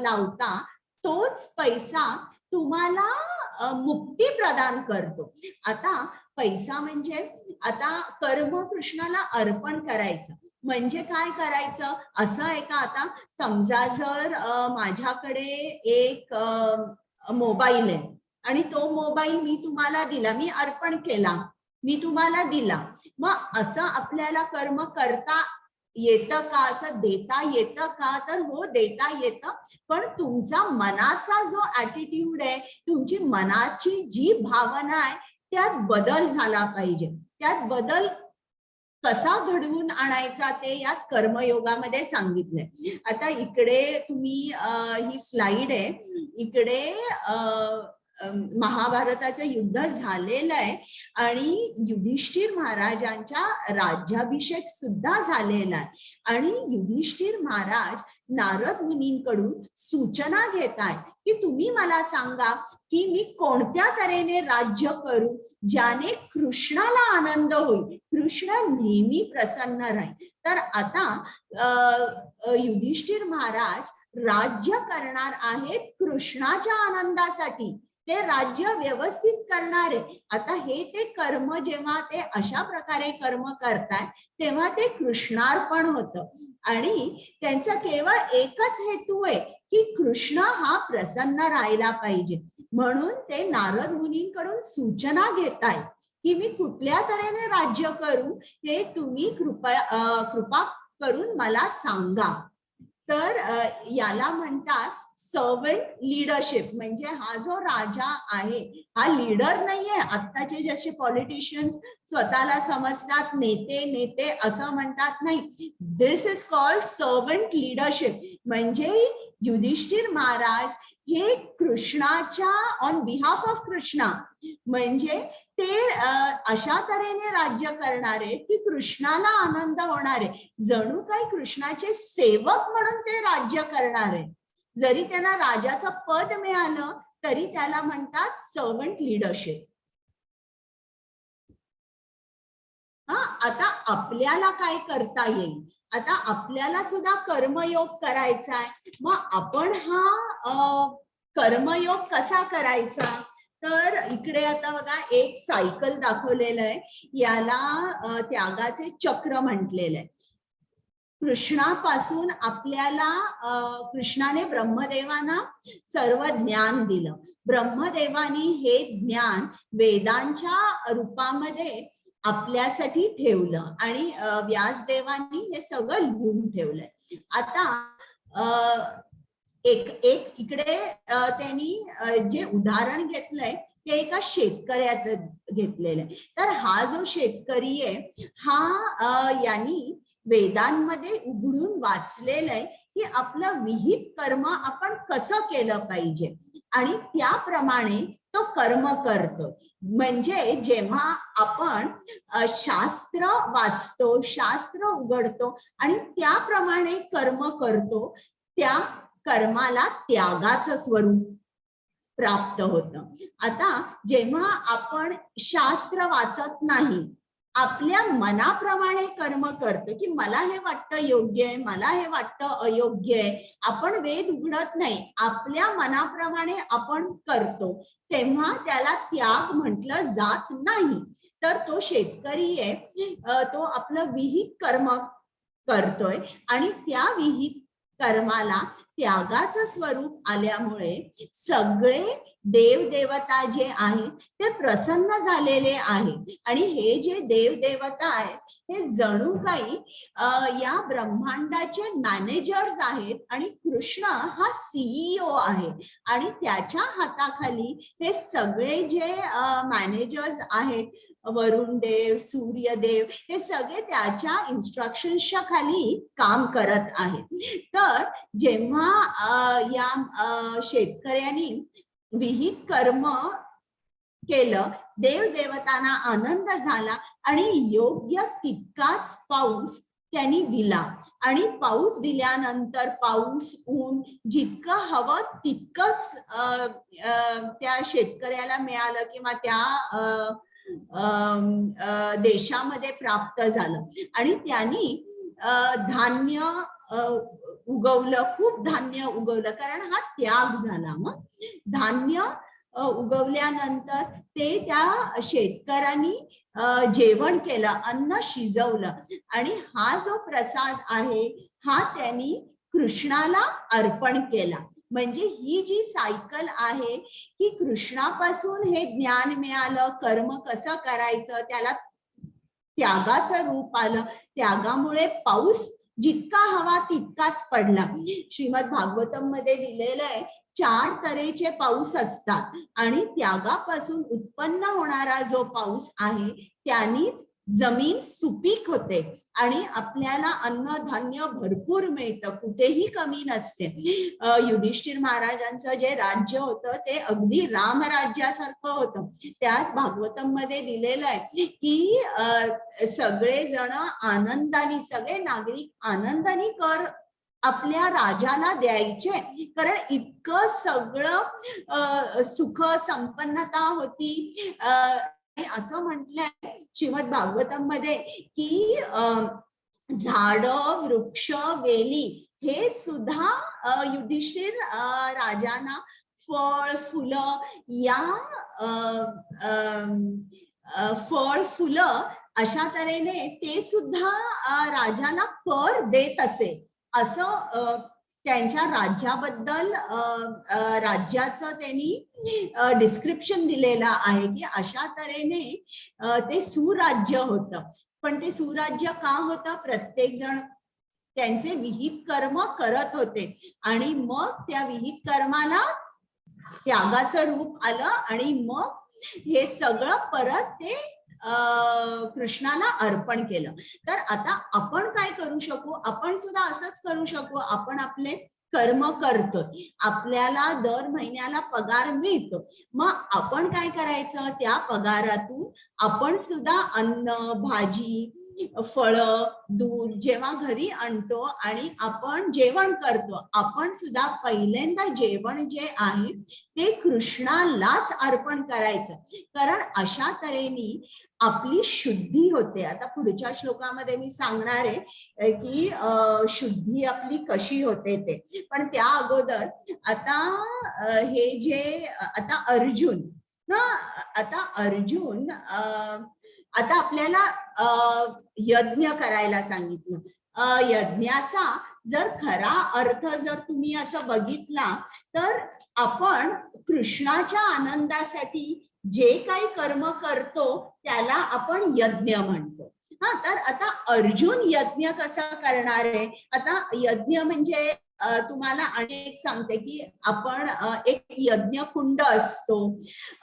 लावता, तोच पैसा तुम्हाला मुक्ती प्रदान करतो. आता पैसा म्हणजे आता कर्म कृष्णाला अर्पण करायचं म्हणजे काय करायचं? असं आहे का, आता समजा जर माझ्याकडे एक मोबाईल आहे आणि तो मोबाईल मी तुम्हाला दिला, मी अर्पण केला, मी तुम्हाला दिला, मग असं आपल्याला कर्म करता येतं का? असं देता येतं का? तर हो, देता येतं. पण तुमचा मनाचा जो ऍटिट्यूड आहे, तुमची मनाची जी भावना आहे, त्यात बदल झाला पाहिजे. त्यात बदल कसा घडवून आणायचा ते यात कर्मयोगामध्ये सांगितलंय. आता इकडे तुम्ही ही स्लाइड आहे, इकडे महाभारताचं युद्ध झालेलं आहे आणि युधिष्ठिर महाराजांचा राज्याभिषेक सुद्धा झालेला आहे आणि युधिष्ठिर महाराज नारद मुनींकडून सूचना घेत आहेत की तुम्ही मला सांगा की मी कोणत्या तऱ्हेने राज्य करू ज्याने कृष्णाला आनंद होईल, कृष्ण नेहमी प्रसन्न राहील. तर आता युधिष्ठिर महाराज राज्य करणार आहेत कृष्णाच्या आनंदासाठी, ते राज्य व्यवस्थित करणारे. आता हे ते कर्म जेव्हा ते अशा प्रकारे कर्म करताय तेव्हा ते कृष्णार्पण होतं आणि त्यांचा केवळ एकच हेतू आहे की कृष्ण हा प्रसन्न राहायला पाहिजे. म्हणून ते नारद मुनींकडून सूचना घेतायत की मी कुठल्या तऱ्हेने राज्य करू ते तुम्ही कृपा करून मला सांगा. तर याला म्हणतात सर्वंट लीडरशिप. म्हणजे हा जो राजा आहे हा लीडर नाहीये. आत्ताचे जसे पॉलिटिशियन्स स्वतःला समजतात नेते नेते असं म्हणतात, नाही. दिस इज कॉल्ड सर्वंट लीडरशिप. म्हणजे युधिष्ठिर महाराज हे कृष्णाच्या ऑन बिहाफ ऑफ कृष्णा, म्हणजे ते अशा तऱ्हेने राज्य करणारे की कृष्णाला आनंद होणारे, जणू काही कृष्णाचे सेवक म्हणून ते राज्य करणारे. जरी त्यांना राजाचं पद मिळालं तरी त्याला म्हणतात सर्वंट लीडरशिप. आता आपल्याला काय करता येईल? आता आपल्याला सुद्धा कर्मयोग करायचा आहे. मग आपण हा कर्मयोग कसा करायचा? तर इकडे आता बघा एक सायकल दाखवलेलं आहे. याला त्यागाचे चक्र म्हटलेलं आहे. कृष्णापासून आपल्याला कृष्णाने ब्रह्मदेवांना सर्व ज्ञान दिलं. ब्रह्मदेवानी हे ज्ञान वेदांच्या रूपामध्ये आपल्यासाठी ठेवलं आणि व्यासदेवांनी हे सगळं लिहून ठेवलंय. आता एक इकडे त्यांनी जे उदाहरण घेतलंय ते एका शेतकऱ्याचं घेतलेलं आहे. तर हा जो शेतकरी आहे हा यांनी वेदांमध्ये उघडून वाचलेलं आहे की आपलं विहित कर्म आपण कसं केलं पाहिजे आणि त्याप्रमाणे तो कर्म करतो. म्हणजे जेव्हा आपण शास्त्र वाचतो, शास्त्र उघडतो आणि त्याप्रमाणे कर्म करतो, त्या कर्माला त्यागाचं स्वरूप प्राप्त होतं. आता जेव्हा आपण शास्त्र वाचत नाही, आपल्या मनाप्रमाणे कर्म करतो की मला हे वाटतं योग्य आहे, मला हे वाटतं अयोग्य आहे, आपण वेद उघडत नाही, आपल्या मनाप्रमाणे आपण करतो, तेव्हा त्याला त्याग म्हटलं जात नाही. तर तो शेतकरी आहे, तो आपलं विहित कर्म करतोय आणि त्या विहित कर्माला त्यागाचं स्वरूप आल्यामुळे सगळे देवदेवता जे आहेत ते प्रसन्न झालेले आहेत. आणि हे जे देवदेवता आहेत हे जणू काही या ब्रह्मांडाचे मॅनेजर्स आहेत आणि कृष्ण हा CEO आहे आणि त्याच्या हाताखाली हे सगळे जे मॅनेजर्स आहेत, वरुण देव, सूर्यदेव, हे सगळे त्याच्या इन्स्ट्रक्शन्सच्या खाली काम करत आहेत. तर जेव्हा या शेतकऱ्यांनी विहित कर्म केलं, देवदेवतांना आनंद झाला आणि योग्य तितकाच पाऊस त्यांनी दिला. आणि पाऊस दिल्यानंतर पाऊस, ऊन जितकं हवं तितकंच त्या शेतकऱ्याला मिळालं किंवा त्या देशामध्ये प्राप्त झालं. आणि त्यांनी धान्य उगवलं, खूप धान्य उगवलं, कारण हा त्याग झाला. मग धान्य उगवल्यानंतर ते त्या शेतकऱ्यांनी जेवण केलं, अन्न शिजवलं आणि हा जो प्रसाद आहे हा त्यांनी कृष्णाला अर्पण केला. म्हणजे ही जी सायकल आहे की कृष्णापासून हे ज्ञान मिळालं, कर्म कसं करायचं, त्याला त्यागाचं रूप आलं, त्यागामुळे पाऊस जितका हवा तितकाच पडला. श्रीमद भागवतम मध्ये दिलेलं आहे 4 तऱ्हेचे पाऊस असतात आणि त्यागापासून उत्पन्न होणारा जो पाऊस आहे त्यानीच जमीन सुपीक होते आणि आपल्याला अन्नधान्य भरपूर मिळतं, कुठेही कमी नसते. युधिष्ठिर महाराजांचं जे राज्य होतं ते अगदी रामराज्यासारखं होतं. त्यात भागवतम मध्ये दिलेलं आहे की सगळेजण आनंदाने, सगळे नागरिक आनंदाने कर आपल्या राजाला द्यायचे, कारण इतकं सगळं सुख संपन्नता होती. असं म्हटलंय श्रीमद भागवतम मध्ये की झाड, वृक्ष, वेली हे सुद्धा युधिष्ठिर राजांना फळ फुलं या फळ फुलं अशा तऱ्हेने ते सुद्धा राजाला कर देत असे. असं त्यांच्या राज्याबद्दल राज्याचं त्यांनी डिस्क्रिप्शन दिलेलं आहे की अशा तऱ्हेने ते सुराज्य होतं. पण ते सुराज्य का होतं? प्रत्येक जण त्यांचे विहित कर्म करत होते आणि मग त्या विहित कर्माला त्यागाचं रूप आलं आणि मग हे सगळं परत ते कृष्णाला अर्पण केलं. तर आता आपण काय करू शकू? आपण सुद्धा असंच करू शकू. आपण आपले कर्म करतो, आपल्याला दर महिन्याला पगार मिळतो, मग आपण काय करायचं? त्या पगारातून आपण सुद्धा अन्न, भाजी, फळं, दूध जेव्हा घरी आणतो आणि आपण जेवण करतो, आपण सुद्धा पहिल्यांदा जेवण जे आहे ते कृष्णालाच अर्पण करायचं, कारण अशा तऱ्हेने आपली शुद्धी होते. आता पुढच्या श्लोकामध्ये मी सांगणार आहे की शुद्धी आपली कशी होते ते, पण त्या अगोदर आता हे जे आता अर्जुन आता आपल्याला यज्ञ करायला सांगितलं. यज्ञाचा जर खरा अर्थ जर तुम्ही असं बघितला तर आपण कृष्णाच्या आनंदासाठी जे काही कर्म करतो त्याला आपण यज्ञ म्हणतो. तर आता अर्जुन यज्ञ कसा करणार आहे? आता यज्ञ म्हणजे तुम्हाला अनेक सांगते की आपण एक यज्ञ कुंड असतो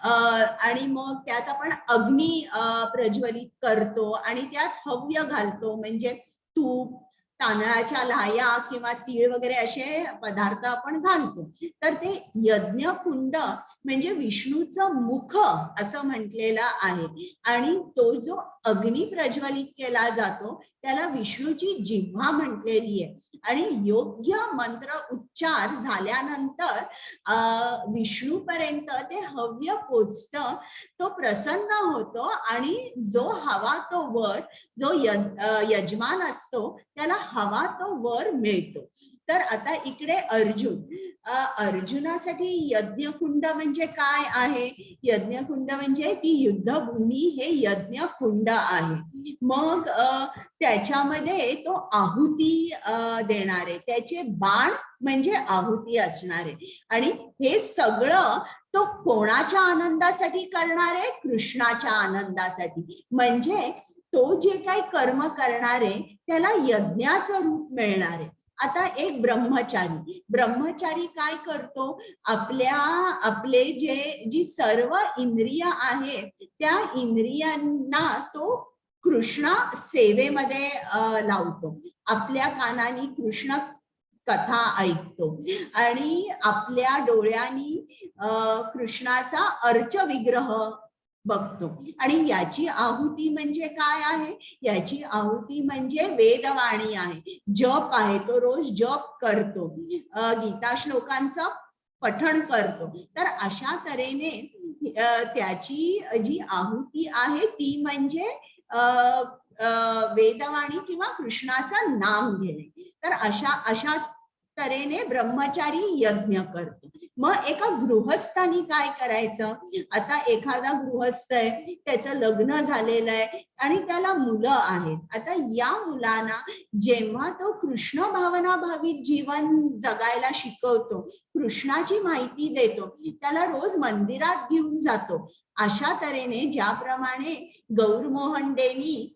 आणि मग त्यात आपण अग्नी प्रज्वलित करतो आणि त्यात हव्य घालतो, म्हणजे तूप, तांदळाच्या लाह्या किंवा तीळ वगैरे असे पदार्थ आपण घालतो. तर ते यज्ञ कुंड म्हणजे विष्णूचं मुख असं म्हटलेलं आहे आणि तो जो अग्नी प्रज्वलित केला जातो त्याला विष्णूची जिव्हा म्हटलेली आहे. आणि योग्य मंत्र उच्चार झाल्यानंतर विष्णूपर्यंत ते हव्य पोचतं, तो प्रसन्न होतो आणि जो हवा तो वर, जो यजमान असतो त्याला हवा तो वर मिळतो. तर आता इकडे अर्जुनासाठी यज्ञकुंड म्हणजे काय आहे? यज्ञकुंड म्हणजे ती युद्धभूमी हे यज्ञकुंड आहे. मग त्याच्यामध्ये तो आहुती देणार आहे, त्याचे बाण म्हणजे आहुती असणार आहे आणि हे सगळं तो कोणाच्या आनंदासाठी करणार आहे? कृष्णाच्या आनंदासाठी. म्हणजे तो जे काही कर्म करणार आहे त्याला यज्ञाचं रूप मिळणार आहे. आता एक ब्रह्मचारी काय करतो? आपले जी सर्व इंद्रिय आहेत त्या इंद्रियांना तो कृष्ण सेवेमध्ये लावतो. आपल्या कानाने कृष्ण कथा ऐकतो आणि आपल्या डोळ्यांनी कृष्णाचा अर्च विग्रह बघतो. आणि याची आहुती म्हणजे काय आहे? याची आहुती म्हणजे वेदवाणी आहे, जप आहे, तो रोज जप करतो, गीता श्लोकांचं पठण करतो. तर अशा तऱ्हेने त्याची जी आहुती आहे ती म्हणजे वेदवाणी किंवा कृष्णाचं नाम घेणे. तर अशा तऱ्हेने ब्रह्मचारी यज्ञ करतो. मग एका गृहस्थानी काय करायचं? आता एखादा गृहस्थ आहे, त्याचं लग्न झालेलं आहे आणि त्याला मुलं आहेत. आता या मुलांना जेव्हा तो कृष्ण भावना भावित जीवन जगायला शिकवतो, कृष्णाची माहिती देतो, त्याला रोज मंदिरात घेऊन जातो. अशा तऱ्हेने ज्याप्रमाणे गौरमोहन डेनी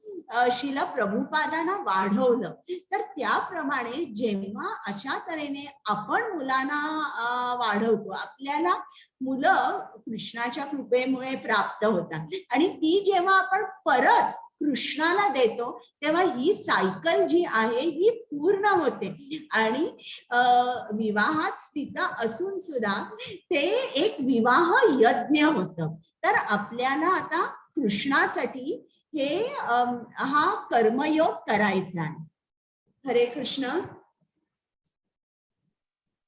शिल प्रभुपादांना वाढवलं, तर त्याप्रमाणे जेव्हा अशा तऱ्हेने आपण मुलांना वाढवतो, आपल्याला मुलं कृष्णाच्या कृपेमुळे प्राप्त होतात आणि ती जेव्हा आपण परत कृष्णाला देतो तेव्हा ही सायकल जी आहे ही पूर्ण होते. आणि विवाहात स्थित असून सुद्धा ते एक विवाह यज्ञ होतं. तर आपल्याला आता कृष्णासाठी हे हा कर्मयोग करायचा आहे. हरे कृष्ण.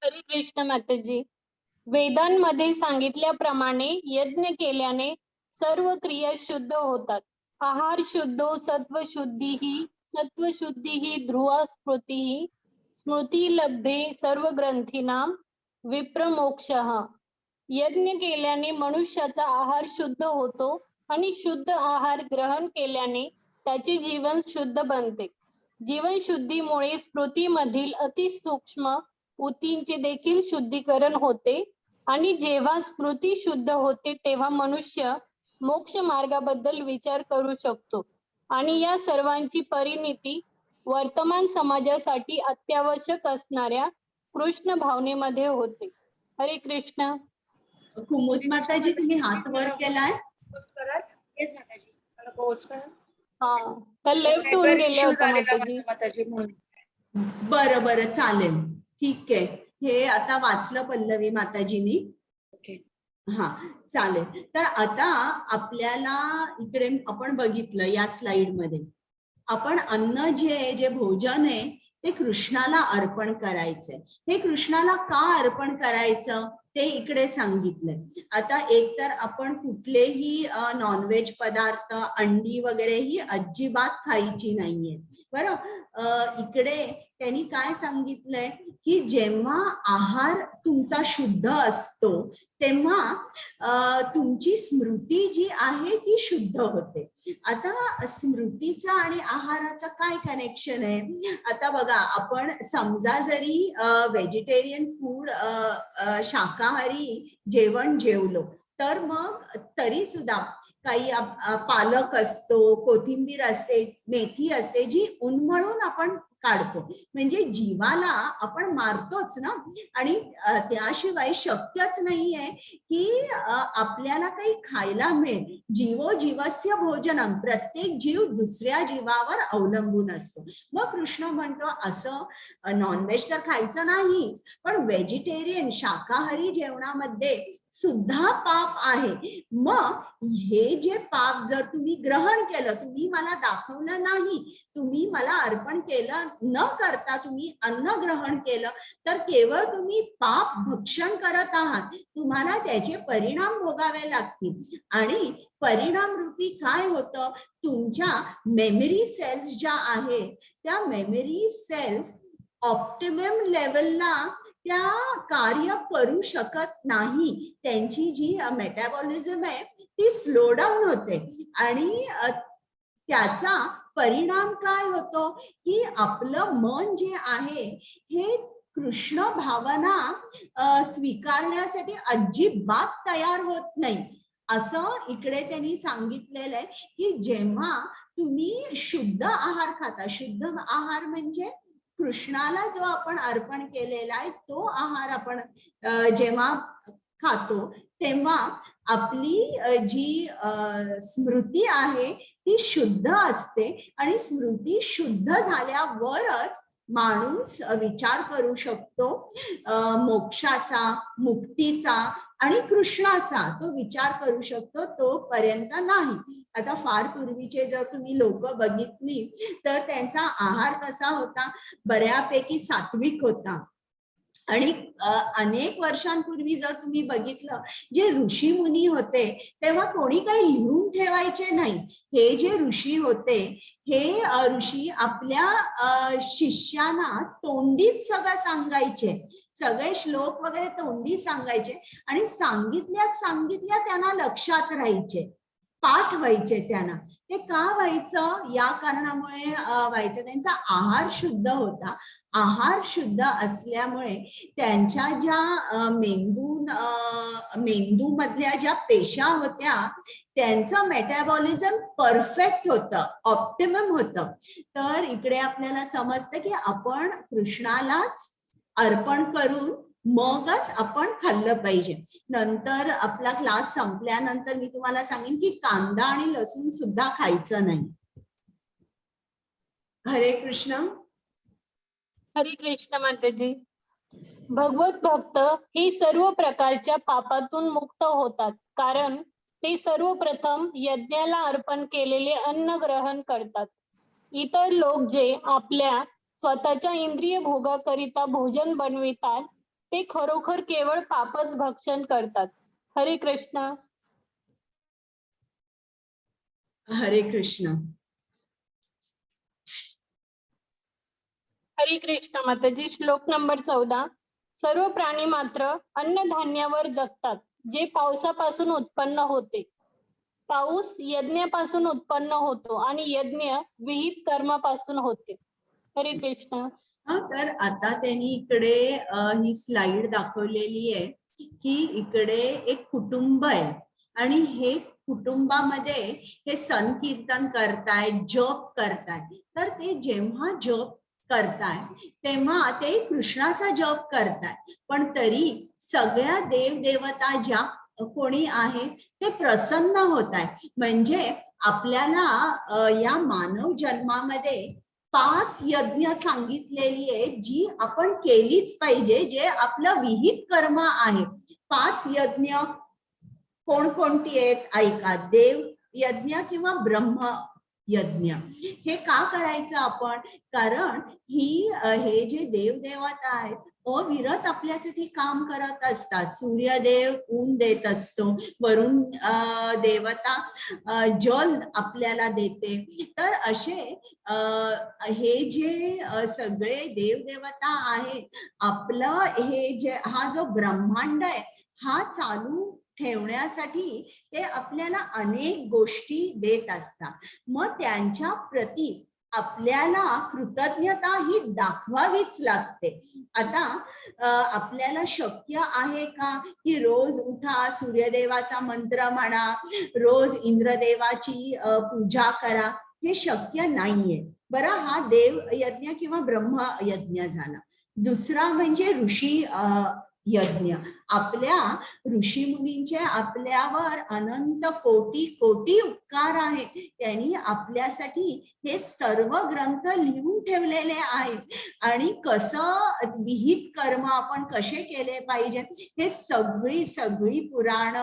हरे कृष्ण माताजी. वेदांमध्ये सांगितल्याप्रमाणे यज्ञ केल्याने सर्व क्रिया शुद्ध होतात. आहार शुद्धो सत्वशुद्धी ध्रुवा स्मृती स्मृती लभ्ये सर्व ग्रंथीनाम विप्रमोक्षः. यज्ञ केल्याने मनुष्याचा आहार शुद्ध होतो आणि शुद्ध आहार ग्रहण केल्याने त्याचे जीवन शुद्ध बनते. जीवन शुद्धीमुळे स्मृतीमधील अतिसूक्ष्म ऊतींचे देखील शुद्धीकरण होते आणि जेव्हा स्मृती शुद्ध होते तेव्हा मनुष्य मोक्ष मार्गाबद्दल विचार करू शकतो आणि या सर्वांची परिणिती वर्तमान समाजासाठी अत्यावश्यक असणाऱ्या कृष्ण भावनेमध्ये होते. हरे कृष्ण. कुमुद माताजी तुम्ही हात वर केलाय. येस माताजी, मला पोस्ट करा. हा, तर लेफ्ट होऊन गेले होते माताजी. माताजी म्हणून. बरं बरं चालेल, ठीक आहे. हे आता वाचलं पल्लवी माताजींनी. ओके. हा चालेल. तर आता आपल्याला इकडे आपण बघितलं या स्लाइड मध्ये आपण अन्न जे भोजन आहे ते कृष्णाला अर्पण करायचंय. हे कृष्णाला का अर्पण करायचं ते इकडे सांगितलंय. आता एक तर आपण कुठलेही नॉनव्हेज पदार्थ, अंडी वगैरे ही अजिबात खायची नाहीये. बरं, इकडे त्यांनी काय सांगितलंय की जेव्हा आहार तुमचा शुद्ध असतो तेव्हा तुमची स्मृती जी आहे ती शुद्ध होते. आता स्मृतीचा आणि आहाराचा काय कनेक्शन आहे? आता बघा, आपण समजा जरी व्हेजिटेरियन फूड शाकाहारी जेवण जेवलो तर मग तरी सुद्धा काही पालक असतो, कोथिंबीर असते, मेथी असते जी उन्मळून आपण काढतो. म्हणजे जीवाला आपण मारतोच ना. आणि त्याशिवाय शक्यच नाहीये की आपल्याला काही खायला मिळेल. जीवो जीवस्य भोजनम, प्रत्येक जीव दुसऱ्या जीवावर अवलंबून असतो. मग कृष्ण म्हणतो असं नॉनव्हेज तर खायचं नाहीच, पण व्हेजिटेरियन शाकाहारी जेवणामध्ये सुद्धा पाप आहे. मग हे जे पाप जर तुम्ही ग्रहण केलं, तुम्ही मला दाखवलं नाही, तुम्ही मला अर्पण केलं न करता तुम्ही अन्न ग्रहण केलं, तर केवळ तुम्ही पाप भक्षण करत आहात. तुम्हाला त्याचे परिणाम भोगावे लागतील. आणि परिणाम रूपी काय होतं, तुमच्या मेमरी सेल्स ज्या आहेत त्या मेमरी सेल्स ऑप्टिमम लेवलला त्या कार्य करू शकत नाही. त्यांची जी मेटाबॉलिझम आहे ती स्लो डाऊन होते आणि त्याचा परिणाम काय होतो की आपलं मन जे आहे हे कृष्ण भावना स्वीकारण्यासाठी अजिबात तयार होत नाही. असं इकडे त्यांनी सांगितलेलं आहे की जेव्हा तुम्ही शुद्ध आहार खाता, शुद्ध आहार म्हणजे कृष्णाला जो आपण अर्पण केलेला आहे तो आहार आपण जेव्हा खातो तेव्हा आपली जी स्मृती आहे ती शुद्ध असते. आणि स्मृती शुद्ध झाल्यावरच माणूस विचार करू शकतो मोक्षाचा, मुक्तीचा आणि कृष्णाचा. तो विचार करू शकतो, तोपर्यंत नाही. आता फार पूर्वीचे जर तुम्ही लोक बघितली तर त्यांचा आहार कसा होता, बऱ्यापैकी सात्विक होता. आणि अनेक वर्षांपूर्वी जर तुम्ही बघितलं, जे ऋषी मुनी होते तेव्हा कोणी काही लिहून ठेवायचे नाही. हे जे ऋषी होते हे ऋषी आपल्या शिष्यांना तोंडीत सगळं सांगायचे. सगळे श्लोक वगैरे तोंडी सांगायचे आणि सांगितल्या त्यांना लक्षात राहायचे, पाठ व्हायचे त्यांना. ते का व्हायचं? या कारणामुळे व्हायचं, त्यांचा आहार शुद्ध होता. आहार शुद्ध असल्यामुळे त्यांच्या ज्या मेंदू मधल्या ज्या पेशा होत्या त्यांचं मेटाबॉलिझम परफेक्ट होतं, ऑप्टिमम होतं. तर इकडे आपल्याला समजतं की आपण कृष्णालाच अर्पण करून मगच आपण खाल्लं पाहिजे. नंतर आपला क्लास संपल्यानंतर मी तुम्हाला सांगेन की कांदा आणि लसूण सुद्धा खायचं नाही. हरे कृष्ण. हरे कृष्ण माताजी. भगवत भक्त हे सर्व प्रकारच्या पापातून मुक्त होतात, कारण ते सर्वप्रथम यज्ञाला अर्पण केलेले अन्न ग्रहण करतात. इतर लोक जे आपल्या स्वतःच्या इंद्रिय भोगाकरिता भोजन बनवितात ते खरोखर केवळ पापच भक्षण करतात. हरे कृष्ण. हरे कृष्ण. हरे कृष्ण माताजी. श्लोक नंबर 14. सर्व प्राणी मात्र अन्नधान्यावर जगतात, जे पावसापासून उत्पन्न होते. पाऊस यज्ञापासून उत्पन्न होतो आणि यज्ञ विहित कर्मापासून होते. हरे कृष्ण. तर आता त्यांनी इकडे ही स्लाइड दाखवलेली आहे की इकडे एक कुटुंब आहे आणि हे कुटुंबामध्ये हे संकीर्तन करताय, जप करताय. तर ते जेव्हा जप करताय तेव्हा ते कृष्णाचा जप करताय, पण तरी सगळ्या देवदेवता ज्या कोणी आहेत ते प्रसन्न होत आहे. म्हणजे आपल्याला या मानव जन्मामध्ये 5 यज्ञ सांगितलेली आहे जी आपण केलीच पाहिजे, जे आपलं विहित कर्म आहे. 5 यज्ञ कोणकोणती आहेत ऐका. देव यज्ञ किंवा ब्रह्म यज्ञ. हे का करायचं आपण? कारण हे जे देवदेवता आहेत अविरत आपल्यासाठी काम करत असतात. सूर्यदेव ऊन देत असतो, वरून देवता जल आपल्याला देते. तर असे हे जे सगळे देवदेवता आहेत, आपलं हे जे हा जो ब्रह्मांड आहे हा चालू ठेवण्यासाठी ते आपल्याला अनेक गोष्टी देत असतात. मग त्यांच्या प्रती आपल्याला कृतज्ञता ही दाखवावीच लागते. आता आपल्याला शक्य आहे का की रोज उठा, सूर्यदेवाचा मंत्र म्हणा, रोज इंद्रदेवाची पूजा करा? हे शक्य नाहीये. बरं, हा देव यज्ञ किंवा ब्रह्म यज्ञ झाला. दुसरा म्हणजे ऋषी यज्ञ. आपल्या ऋषी मुनींचे आपल्यावर अनंत कोटी कोटी उपकार आहेत. त्यांनी आपल्यासाठी हे सर्व ग्रंथ लिहून ठेवलेले आहेत आणि कसं विहित कर्म आपण कसे केले पाहिजे हे सगळी पुराण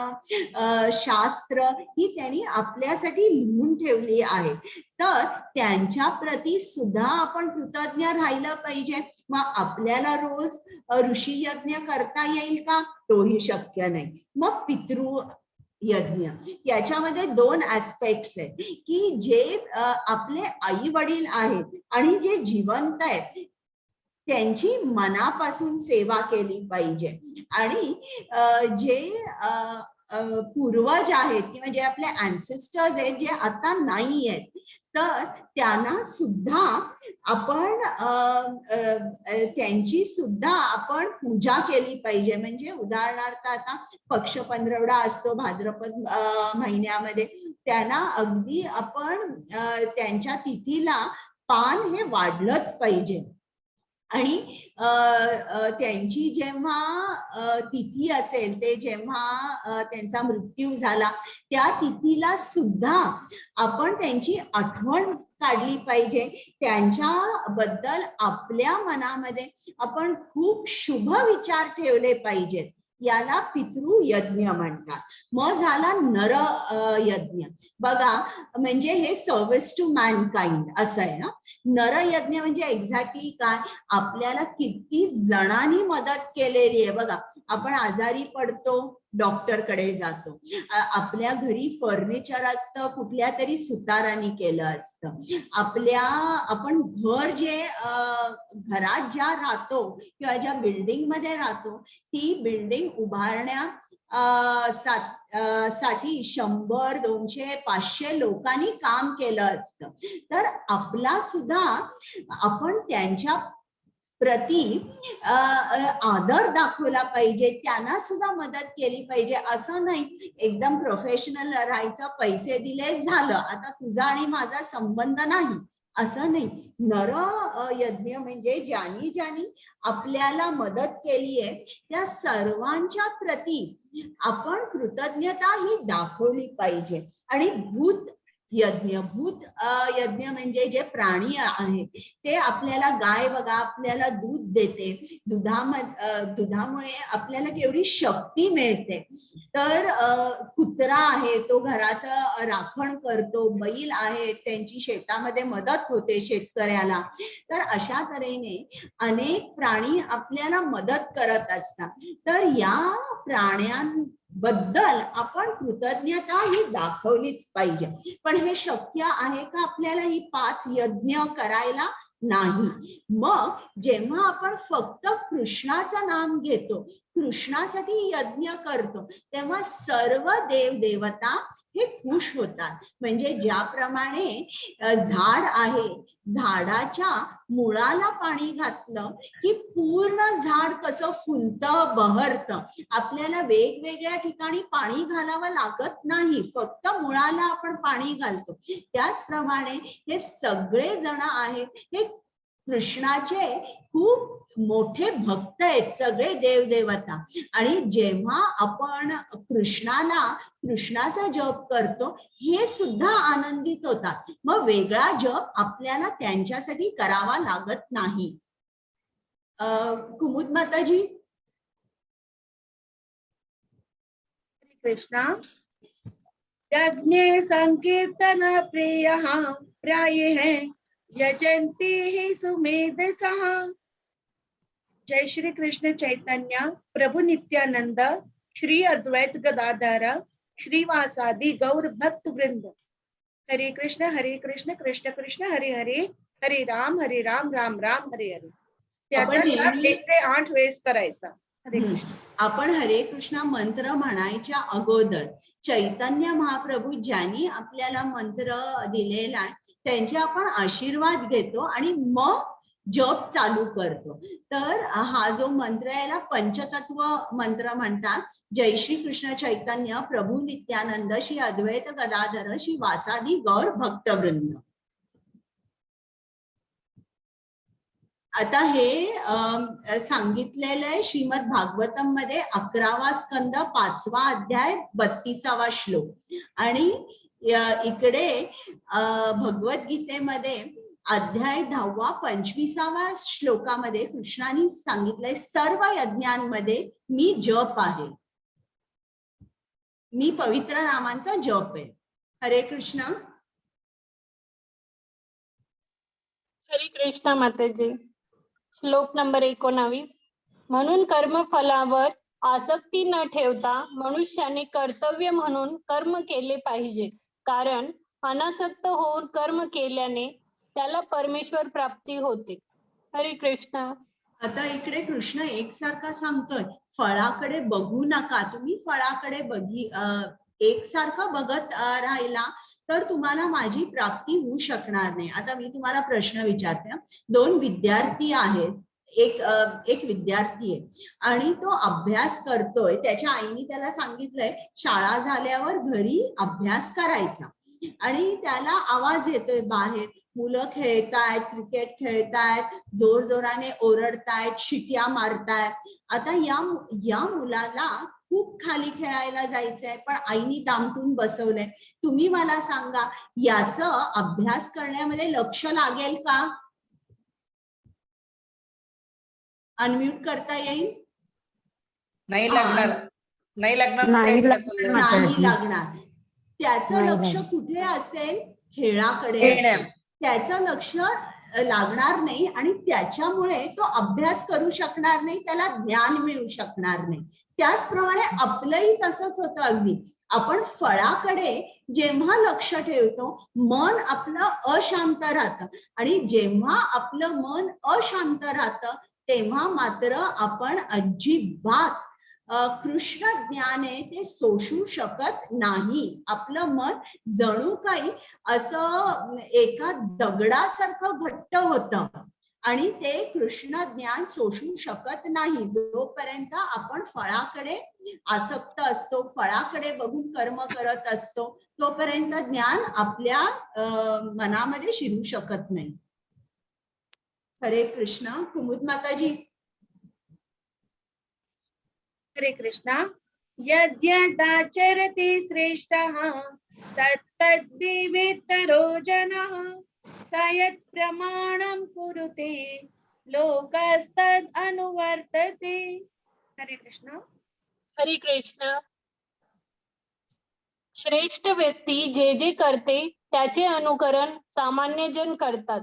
शास्त्र ही त्यांनी आपल्यासाठी लिहून ठेवली आहे. तर त्यांच्या प्रती सुद्धा आपण कृतज्ञ राहिलं पाहिजे. मग आपल्याला रोज ऋषी यज्ञ करता येईल का? तोही शक्य नाही. मग पितृ यज्ञ, याच्यामध्ये 2 ऍस्पेक्ट्स आहेत की जे आपले आई वडील आहेत आणि जे जिवंत आहेत त्यांची मनापासून सेवा केली पाहिजे. आणि जे पूर्वज आहेत किंवा जे आपले अँसेस्टर्स आहेत जे आता नाही आहेत तर त्यांना सुद्धा आपण त्यांची सुद्धा आपण पूजा केली पाहिजे. म्हणजे उदाहरणार्थ आता पक्ष 15 असतो भाद्रपद महिन्यामध्ये, त्यांना अगदी आपण त्यांच्या तिथीला पान हे वाढलंच पाहिजे. आणि त्यांची जेव्हा तिथी असेल ते जेव्हा त्यांचा मृत्यू झाला त्या तिथीला सुद्धा आपण त्यांची आठवण काढली पाहिजे. त्यांच्याबद्दल आपल्या मनामध्ये आपण खूप शुभ विचार ठेवले पाहिजेत. याला पितृ यज्ञ म्हणतात. मग झाला नर यज्ञ. बघा, म्हणजे हे सर्व्हिस टू मॅनकाइंड असं आहे ना. नर यज्ञ म्हणजे एक्झॅक्टली काय? आपल्याला किती जणांनी मदत केलेली आहे. बघा, आपण आजारी पडतो, डॉक्टर कडे जातो. आपल्या घरी फर्निचर असतं, कुठल्या तरी सुतारांनी केलं असतं. आपण घर जे घरात ज्या राहतो किंवा ज्या बिल्डिंग मध्ये राहतो ती बिल्डिंग उभारण्या साठी 100, 200, 500 लोकांनी काम केलं असतं. तर आपला सुद्धा आपण त्यांच्या प्रती आदर दाखवला पाहिजे, त्यांना सुद्धा मदत केली पाहिजे. असं नाही एकदम प्रोफेशनल राहायचं, पैसे दिले झालं, आता तुझा आणि माझा संबंध नाही, असं नाही. नर यज्ञ म्हणजे ज्यांनी आपल्याला मदत केली आहे त्या सर्वांच्या प्रती आपण कृतज्ञता ही दाखवली पाहिजे. आणि भूत यज्ञ यज्ञ म्हणजे जे प्राणी आहेत ते आपल्याला, गाय बघा आपल्याला दूध देते, दुधामुळे आपल्याला केवढी शक्ती मिळते. तर कुत्रा आहे तो घराचं राखण करतो, बैल आहे त्यांची शेतामध्ये मदत होते शेतकऱ्याला. तर अशा तऱ्हेने अनेक प्राणी आपल्याला मदत करत असतात. तर या प्राण्यांबद्दल आपण कृतज्ञता ही दाखवलीच पाहिजे. पण हे शक्य आहे का आपल्याला ही 5 यज्ञ करायला? नाही. मग जेव्हा आपण फक्त कृष्णाचं नाम घेतो, कृष्णासाठी यज्ञ करतो, तेव्हा सर्व देवदेवता हे खुश होतात. म्हणजे ज्याप्रमाणे झाड आहे, झाडाच्या मुळाला पाणी घातलं की पूर्ण झाड कसं फुलतं, बहरतं. आपल्याला वेगवेगळ्या ठिकाणी पाणी घालावं लागत नाही, फक्त मुळाला आपण पाणी घालतो. त्याचप्रमाणे हे सगळे जण आहेत हे कृष्णाचे खूप मोठे भक्त आहेत, सगळे देवदेवता. आणि जेव्हा आपण कृष्णाचा जप करतो हे सुद्धा आनंदित होतात. मग वेगळा जप आपल्याला त्यांच्यासाठी करावा लागत नाही. कुमुद माताजी. कृष्णा यज्ञे संकीर्तन प्रिय प्राय है यजंती ही सुमेधसः। जय श्री कृष्ण चैतन्य प्रभु नित्यानंद श्री अद्वैत गदाधर श्रीवासादि गौर भक्त वृंद। हरे कृष्ण कृष्ण कृष्ण हरे हरे, हरे राम राम राम हरे हरे। त्याचा आपण जाप नेहमी 1 से 8 वेळेस करायचा. हरे कृष्ण. आपण हरे कृष्णा मंत्र म्हणायच्या अगोदर चैतन्य महाप्रभू ज्यांनी आपल्याला मंत्र दिलेला आहे त्यांचे आपण आशीर्वाद घेतो आणि मग जप चालू करतो. तर हा जो मंत्र याला पंचतत्व मंत्र म्हणतात. जय श्री कृष्ण चैतन्य प्रभू नित्यानंद श्री अद्वैत गदाधर श्री वासादि गौर भक्तवृंद. आता हे सांगितलेलं आहे श्रीमद भागवतम मध्ये 11वा स्कंद 5वा अध्याय 32वा श्लोक. आणि इकडे भगवद्गीतेमध्ये अध्याय 10वा 25वा श्लोकामध्ये कृष्णाने सांगितलंय सर्व यज्ञांमध्ये मी जप आहे, मी पवित्र नामांचा जप आहे. हरे कृष्ण. हरे कृष्ण माताजी. श्लोक नंबर 19. म्हणून कर्मफलावर आसक्ती न ठेवता मनुष्याने कर्तव्य म्हणून कर्म केले पाहिजे, कारण अनासक्त होऊन कर्म केल्याने त्याला परमेश्वर प्राप्ती होते. हरे कृष्ण. आता इकडे कृष्ण एकसारखा सांगतोय फळाकडे बघू नका. तुम्ही फळाकडे एकसारखं बघत राहिला तर तुम्हाला माझी प्राप्ती होऊ शकणार नाही. आता मी तुम्हाला प्रश्न विचारते. 2 विद्यार्थी आहेत, एक विद्यार्थी आहे आणि तो अभ्यास करतोय. त्याच्या आईने त्याला सांगितलंय शाळा झाल्यावर घरी अभ्यास करायचा आणि त्याला आवाज येतोय बाहेर, मुलं खेळतायत, क्रिकेट खेळतायत, जोर जोराने ओरडतायत, शिट्या मारतायत. आता या मुलाला खूप खाली खेळायला जायचंय पण आईनी दामटून बसवलंय. तुम्ही मला सांगा याचं अभ्यास करण्यामध्ये लक्ष लागेल का? अनम्यूट करता येईल? नाही लागणार. नाही लागणार. नाही लागणार. त्याचं लक्ष कुठे असेल? खेळाकडे. त्याचं लक्ष लागणार नाही आणि त्याच्यामुळे तो अभ्यास करू शकणार नाही, त्याला ज्ञान मिळू शकणार नाही. त्याचप्रमाणे आपलंही तसंच होतं. अगदी आपण फळाकडे जेव्हा लक्ष ठेवतो मन आपलं अशांत राहतं आणि जेव्हा आपलं मन अशांत राहतं तेव्हा मात्र आपण अजिबात कृष्ण ज्ञान आहे ते सोसू शकत नाही. आपलं मन जणू काही असं एका दगडासारखं घट्ट होतं आणि ते कृष्ण ज्ञान सोसू शकत नाही. जोपर्यंत आपण फळाकडे आसक्त असतो, फळाकडे बघून कर्म करत असतो, तोपर्यंत ज्ञान आपल्या मनामध्ये शिरू शकत नाही. हरे कृष्ण. कुमुद माताजी. हरे कृष्णा. यज्ञाचरति श्रेष्ठः तत् तद्विवितरो जनः स यत् प्रमाणं कुरुते लोकस्तद् अनुवर्तते. हरे कृष्ण. हरे कृष्ण. श्रेष्ठ व्यक्ती जे जे करते त्याचे अनुकरण सामान्य जन करतात.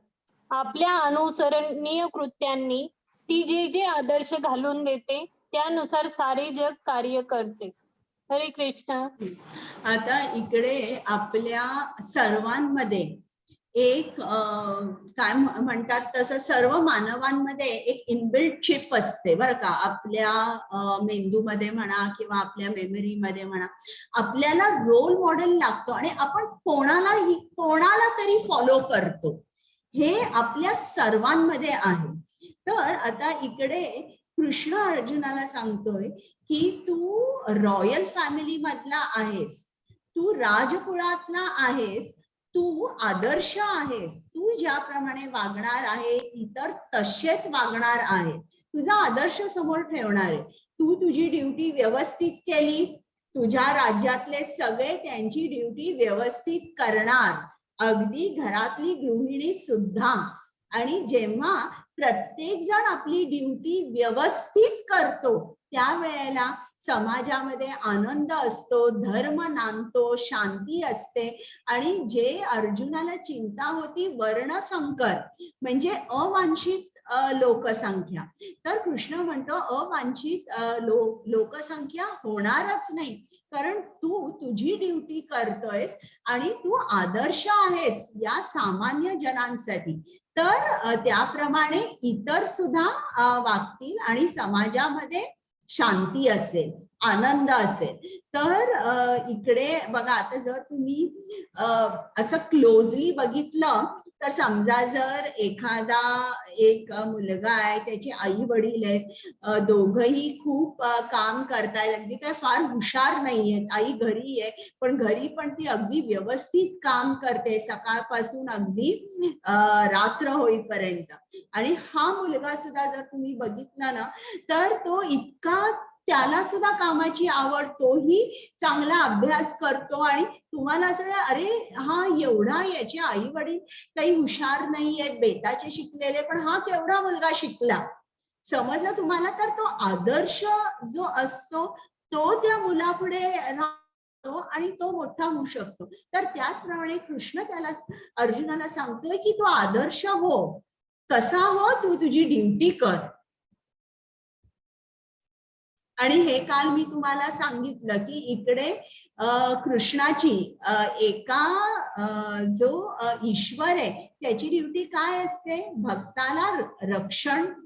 आपल्या अनुसरणीय कृत्यांनी ती जे जे आदर्श घालून देते त्यानुसार सारे जग कार्य करते. हरे कृष्ण. आता इकडे आपल्या सर्वांमध्ये एक काय म्हणतात तसं सर्व मानवांमध्ये एक इनबिल्ट चिप असते बरं का. आपल्या मेंदूमध्ये म्हणा किंवा आपल्या मेमरीमध्ये म्हणा, आपल्याला रोल मॉडेल लागतो आणि आपण कोणाला तरी फॉलो करतो. हे आपल्या सर्वांमध्ये आहे. तर आता इकडे कृष्ण अर्जुनाला सांगतोय की तू रॉयल फॅमिली मधला आहेस, तू राजकुळातला आहेस, तू आदर्श आहेस, तू ज्याप्रमाणे वागणार आहे इतर तसेच वागणार आहे, तुझा आदर्श समोर ठेवणार आहे. तू तुझी ड्युटी व्यवस्थित केली, तुझ्या राज्यातले सगळे त्यांची ड्युटी व्यवस्थित करणार, अगदी घरातली गृहिणी सुद्धा. आणि जेव्हा प्रत्येक जण आपली ड्युटी व्यवस्थित करतो त्यावेळेला समाजामध्ये आनंद असतो, धर्म नांदतो, शांती असते. आणि जे अर्जुनाला चिंता होती वर्णसंकर म्हणजे अवांछित लोकसंख्या, तर कृष्ण म्हणतो अवांछित लोकसंख्या होणारच नाही, कारण तू तुझी ड्युटी करतोयस आणि तू आदर्श आहेस या सामान्य जनांसाठी. तर त्याप्रमाणे इतर सुद्धा वागतील आणि समाजामध्ये शांती असेल, आनंद असेल. तर इकडे बघा, आता जर तुम्ही असं क्लोजली बघितलं तर समजा जर एखादा एक मुलगा आहे, त्याचे आई वडील आहेत, दोघही खूप काम करतायत, अगदी काय फार हुशार नाहीयेत, आई घरी आहे पण घरी पण ती अगदी व्यवस्थित काम करते सकाळपासून अगदी रात्र होईपर्यंत. आणि हा मुलगा सुद्धा जर तुम्ही बघितला ना तर तो इतका, त्याला सुद्धा कामाची आवड, तोही चांगला अभ्यास करतो आणि तुम्हाला असं अरे हा एवढा, याचे आई वडील काही हुशार नाही आहेत, बेताचे शिकलेले, पण हा केवढा मुलगा शिकला, समजलं तुम्हाला. तर तो आदर्श जो असतो तो त्या मुलापुढे राहतो आणि तो मोठा होऊ शकतो. तर त्याचप्रमाणे कृष्ण त्याला अर्जुनाला सांगतोय की तो आदर्श हो. कसा हो? तू तुझी ड्युटी कर. आणि हे काल मी तुम्हाला सांगितलं की इकडे कृष्णाची एका जो ईश्वर आहे त्याची ड्युटी काय असते?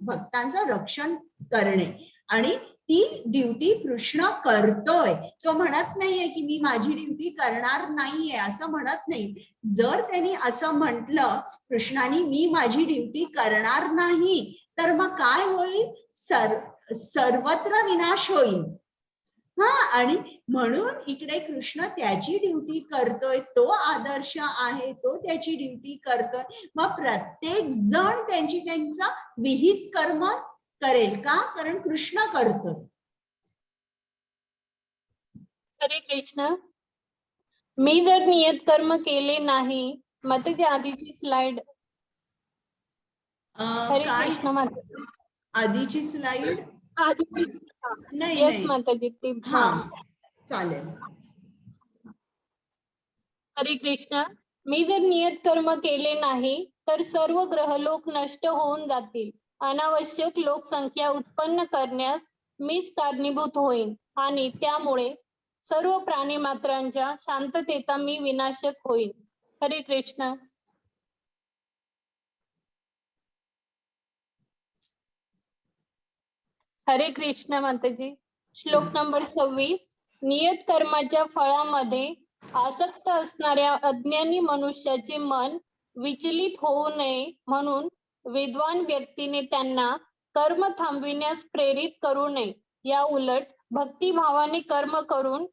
भक्तांचं रक्षण करणे. आणि ती ड्युटी कृष्ण करतोय. तो म्हणत नाहीये की मी माझी ड्युटी करणार नाहीये, असं म्हणत नाही. जर त्यांनी असं म्हटलं कृष्णाने मी माझी ड्युटी करणार नाही तर मग काय होईल? सर्वत्र विनाश होईल. आणि म्हणून इकडे कृष्ण त्याची ड्युटी करतोय, तो आदर्श आहे, तो त्याची ड्युटी करतोय. मग प्रत्येक जण त्यांचा विहित कर्म करेल का? कारण कृष्ण करतोय. हरे कृष्ण. मी जर नियत कर्म केले नाही, माताजी आधीची स्लाइड. हरे कृष्ण माताजी. आधीची स्लाइड आधीची नाही. येस माताजी ती. हा चालेल. हरे कृष्ण. मी जर नियत कर्म केले नाही तर सर्व ग्रहलोक नष्ट होऊन जातील. अनावश्यक लोकसंख्या उत्पन्न करण्यास मीच कारणीभूत होईन आणि त्यामुळे सर्व प्राणी मात्रांच्या शांततेचा मी विनाशक होईन. हरे कृष्ण. हरे कृष्ण माताजी. श्लोक नंबर 26. नियत कर्माच्या फळामध्ये आसक्त असणाऱ्या अज्ञानी मनुष्याचे मन विचलित होऊ नये म्हणून विद्वान व्यक्तीने त्यांना कर्म थांबविण्यास प्रेरित करू नये. या उलट भक्तिभावाने कर्म करून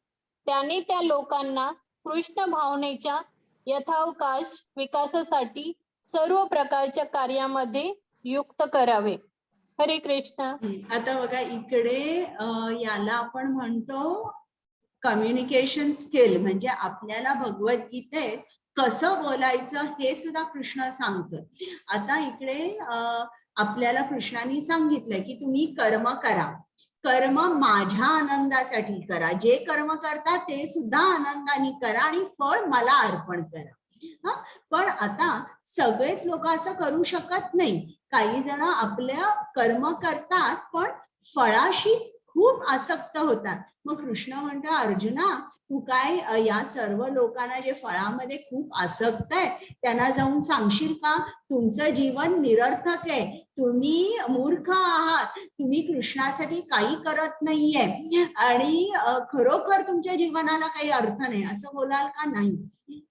त्याने त्या लोकांना कृष्ण भावनेच्या यथावकाश विकासासाठी सर्व प्रकारच्या कार्यामध्ये युक्त करावे. हरे कृष्ण. आता बघा इकडे याला आपण म्हणतो कम्युनिकेशन स्किल म्हणजे आपल्याला भगवद्गीतेत कसं बोलायचं हे सुद्धा कृष्ण सांगतोय. आता इकडे आपल्याला कृष्णाने सांगितलंय की तुम्ही कर्म करा, कर्म माझ्या आनंदासाठी करा, जे कर्म करता ते सुद्धा आनंदाने करा आणि फळ मला अर्पण करा. पण आता सगळेच लोक असं करू शकत नाही. काही जण आपल्या कर्म करतात पण फळाशी खूप आसक्त होतात. मग कृष्ण म्हणतो अर्जुना तू काय या सर्व लोकांना जे फळामध्ये खूप आसक्त आहे त्यांना जाऊन सांगशील का तुमचं जीवन निरर्थक आहे, तुम्ही मूर्ख आहात, तुम्ही कृष्णासाठी काही करत नाहीये आणि खरोखर तुमच्या जीवनाला काही अर्थ नाही, असं बोलाल का? नाही.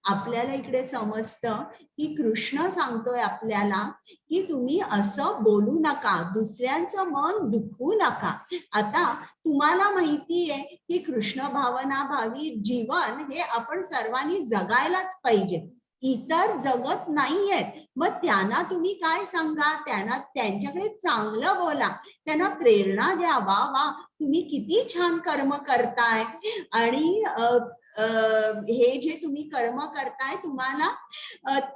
आपल्याला इकडे समजतं की कृष्ण सांगतोय आपल्याला की तुम्ही असं बोलू नका, दुसऱ्यांचं मन दुखवू नका. आता तुम्हाला माहिती आहे की कृष्ण भावना भावी जीवन हे आपण सर्वांनी जगायलाच पाहिजे, इतर जगत नाहीयेत. मग त्यांना तुम्ही काय सांगा, त्यांना त्यांच्याकडे चांगलं बोला, त्यांना प्रेरणा द्या, वा वा तुम्ही किती छान कर्म करताय आणि हे जे तुम्ही कर्म करताय तुम्हाला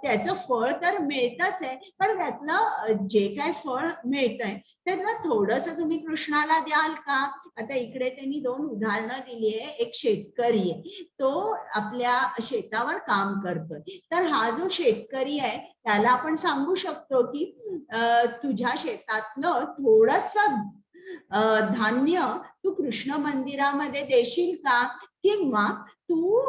त्याचं फळ तर मिळतच आहे, पण त्यातलं जे काय फळ मिळतंय त्यातलं थोडस तुम्ही कृष्णाला द्याल का? आता इकडे त्यांनी 2 उदाहरणं दिली आहे. एक शेतकरी आहे, तो आपल्या शेतावर काम करतोय, तर हा जो शेतकरी आहे त्याला आपण सांगू शकतो की तुझ्या शेतातलं थोडस धान्य तू कृष्ण मंदिरामध्ये देशील का, किंवा तू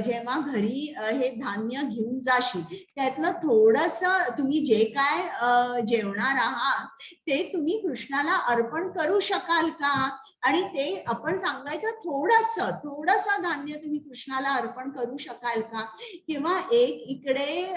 जेव्हा घरी हे धान्य घेऊन जाशील त्यातलं थोडस तुम्ही जे काय जेवणार आहात ते तुम्ही कृष्णाला अर्पण करू शकाल का? आणि ते आपण सांगायचं थोडस धान्य तुम्ही कृष्णाला अर्पण करू शकाल का? किंवा एक इकडे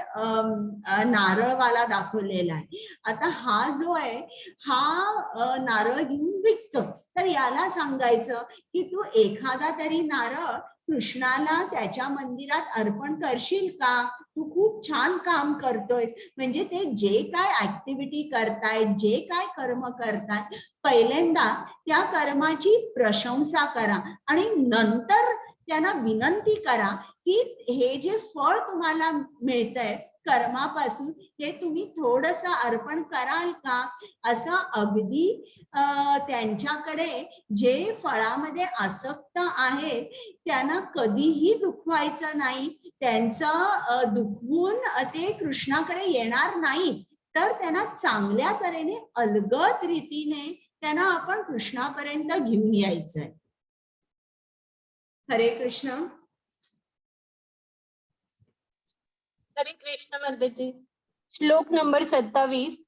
नारळवाला दाखवलेला आहे. आता हा जो आहे हा नारळ घेऊन विकतो, तर याला सांगायचं की तू एखादा तरी नारळ कृष्णाला त्याच्या मंदिरात अर्पण करशील का? तू खूप छान काम करतोयस. म्हणजे ते जे काय ऍक्टिव्हिटी करताय, जे काय कर्म करताय, पहिल्यांदा त्या कर्माची प्रशंसा करा आणि नंतर त्यांना विनंती करा की हे जे फळ तुम्हाला मिळतंय कर्मापासून हे तुम्ही थोडस अर्पण कराल का? असं अगदी त्यांच्याकडे जे फळामध्ये आसक्त आहेत त्यांना कधीही दुखवायचं नाही, त्यांचं दुखवून ते कृष्णाकडे येणार नाही, तर त्यांना चांगल्या तऱ्हेने अलगद रीतीने त्यांना आपण कृष्णापर्यंत घेऊन यायचंय. हरे कृष्ण. हरे कृष्ण माताजी. श्लोक नंबर 27.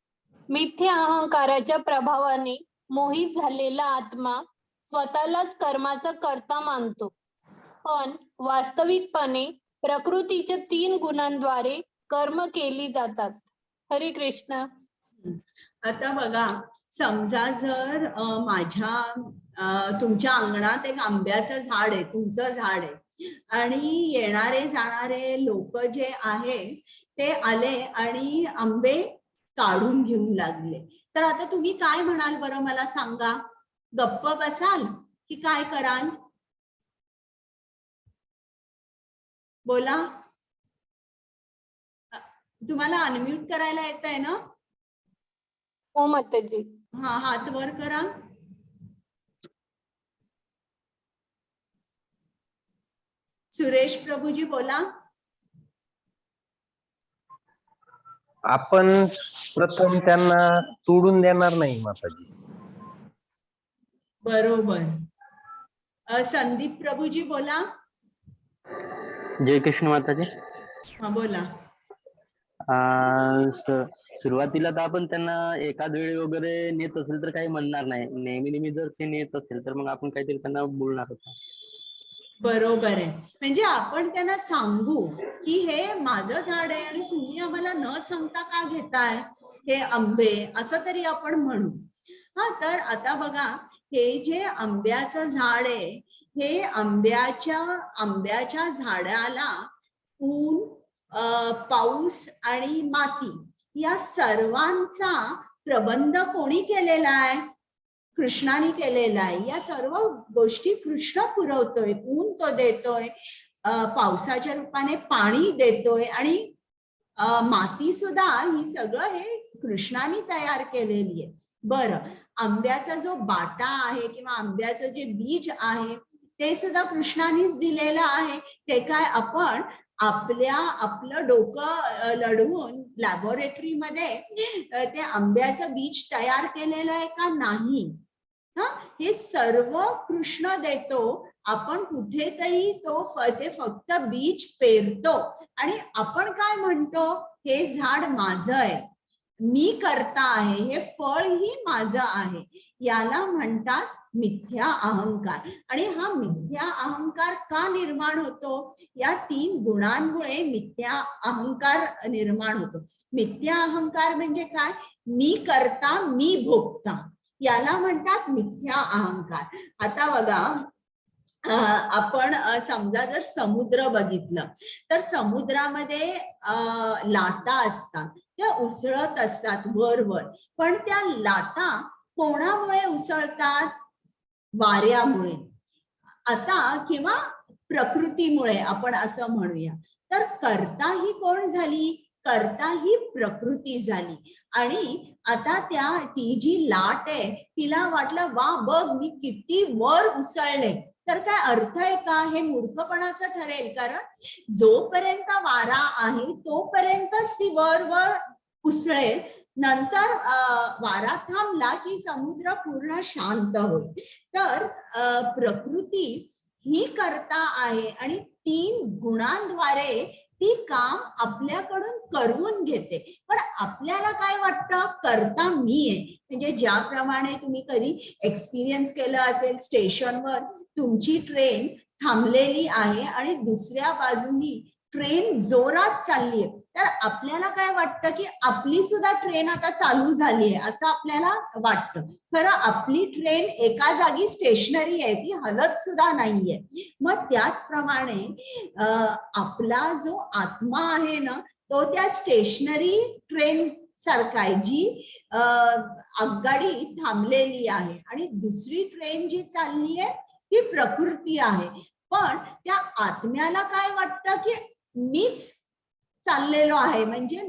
मिथ्या अहंकाराच्या प्रभावाने मोहित झालेला आत्मा स्वतःलाच कर्माचा कर्ता मानतो, पण वास्तविकपणे प्रकृतीच्या 3 गुणांद्वारे कर्म केली जातात. हरे कृष्ण. आता बघा, समजा जर तुमच्या अंगणात एक आंब्याचं झाड आहे, तुमचं झाड आहे, आणि येणारे जाणारे लोक जे आहे ते आले आणि आंबे काढून घेऊन लागले, तर आता तुम्ही काय म्हणाल बरं मला सांगा? गप्प बसाल की काय कराल? बोला. तुम्हाला अनम्यूट करायला येत आहे ना? हो माताजी. हा, हात वर करा. सुरेश प्रभूजी बोला. आपण प्रथम त्यांना तोडून देणार नाही माताजी. बरोबर. संदीप प्रभूजी बोला. जय कृष्ण माताजी. हा बोला. सुरुवातीला तर आपण त्यांना एखाद वेळी वगैरे नेत असेल तर काही म्हणणार नाही, नेहमी जर ते नेत असेल तर मग आपण काहीतरी त्यांना बोलणार होता. बरोबर आहे. म्हणजे आपण त्यांना सांगू की हे माझं झाड आहे आणि तुम्ही आम्हाला न सांगता का घेताय हे आंबे, असं तरी आपण म्हणू. हा, तर आता बघा, हे जे आंब्याचं झाड आहे हे आंब्याच्या झाडाला ऊन, पाऊस आणि माती या सर्वांचा प्रबंध कोणी केलेला आहे? कृष्णाने केलेला आहे. या सर्व गोष्टी कृष्ण पुरवतोय. ऊन तो देतोय, पावसाच्या रूपाने पाणी देतोय आणि माती सुद्धा ही सगळं हे कृष्णाने तयार केलेली आहे. बरं, आंब्याचा जो बाटा आहे किंवा आंब्याचं जे बीज आहे ते सुद्धा कृष्णानेच दिलेलं आहे. ते काय आपण आपलं डोकं लढवून लॅबोरेटरीमध्ये ते आंब्याचं बीज तयार केलेलं आहे का? नाही. हे सर्व कृष्ण देतो. आपण कुठेतरी ते फक्त बीज पेरतो आणि आपण काय म्हणतो, हे झाड माझं आहे, मी करता आहे, हे फळही माझं आहे. याला म्हणतात मिथ्या अहंकार. आणि हा मिथ्या अहंकार का निर्माण होतो? या 3 गुणांमुळे मिथ्या अहंकार निर्माण होतो. मिथ्या अहंकार म्हणजे काय? मी करता, मी भोगता, याला म्हणतात मिथ्या अहंकार. आता बघा, आपण समजा जर समुद्र बघितलं तर समुद्रामध्ये लाटा असतात, त्या उसळत असतात वर, पण त्या लाटा कोणामुळे उसळतात? वाऱ्यामुळे आता किंवा प्रकृतीमुळे आपण असं म्हणूया. तर कर्ता ही कोण झाली? कर्ता ही प्रकृती झाली. आणि आता ती जी लाट आहे तिला वाटलं वा बघ मी किती वर उसळले. तर काय अर्थ आहे का? हे मूर्खपणाचं ठरेल. कारण जोपर्यंत वारा आहे तोपर्यंतच ती वर उसळेल. नंतर वारा थांबला की समुद्र पूर्ण शांत होईल. तर प्रकृती ही कर्ता आहे आणि 3 गुणांद्वारे ती काम आपल्याकडून करून घेते. पण आपल्याला काय वाटतं? कर्ता मी आहे. म्हणजे ज्याप्रमाणे तुम्ही कधी एक्सपिरियन्स केलं असेल, स्टेशनवर तुमची ट्रेन थांबलेली आहे आणि दुसऱ्या बाजूनी ट्रेन जोरात चालली आहे, तर आपल्याला काय वाटतं की आपली सुद्धा ट्रेन आता चालू झाली आहे असं आपल्याला वाटतं. खरं आपली ट्रेन एका जागी स्टेशनरी आहे, ती हलत सुद्धा नाहीये. मग त्याचप्रमाणे आपला जो आत्मा आहे ना, तो त्या स्टेशनरी ट्रेन सारखा आहे, जी आगगाडी थांबलेली आहे आणि दुसरी ट्रेन जी चालली आहे ती प्रकृती आहे. पण त्या आत्म्याला काय वाटतं की मीच चाललेलो आहे, म्हणजे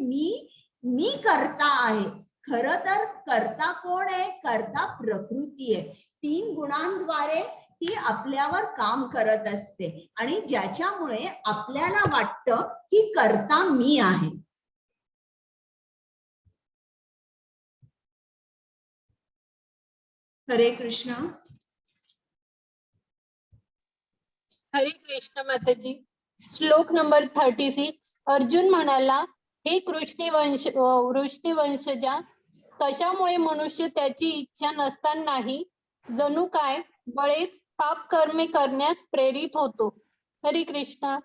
मी कर्ता आहे. खरं तर कर्ता कोण आहे? कर्ता प्रकृती आहे. 3 गुणांद्वारे ती आपल्यावर काम करत असते आणि ज्याच्यामुळे आपल्याला वाटतं की कर्ता मी आहे. हरे कृष्ण. हरे कृष्ण माताजी. श्लोक नंबर 36. अर्जुन म्हणाला, हे वृष्णीवंशजा, कशामुळे मनुष्य त्याची इच्छा नसतानाही जणू काय बळेच पाप कर्मे करण्यास प्रेरित होतो. हरे कृष्ण.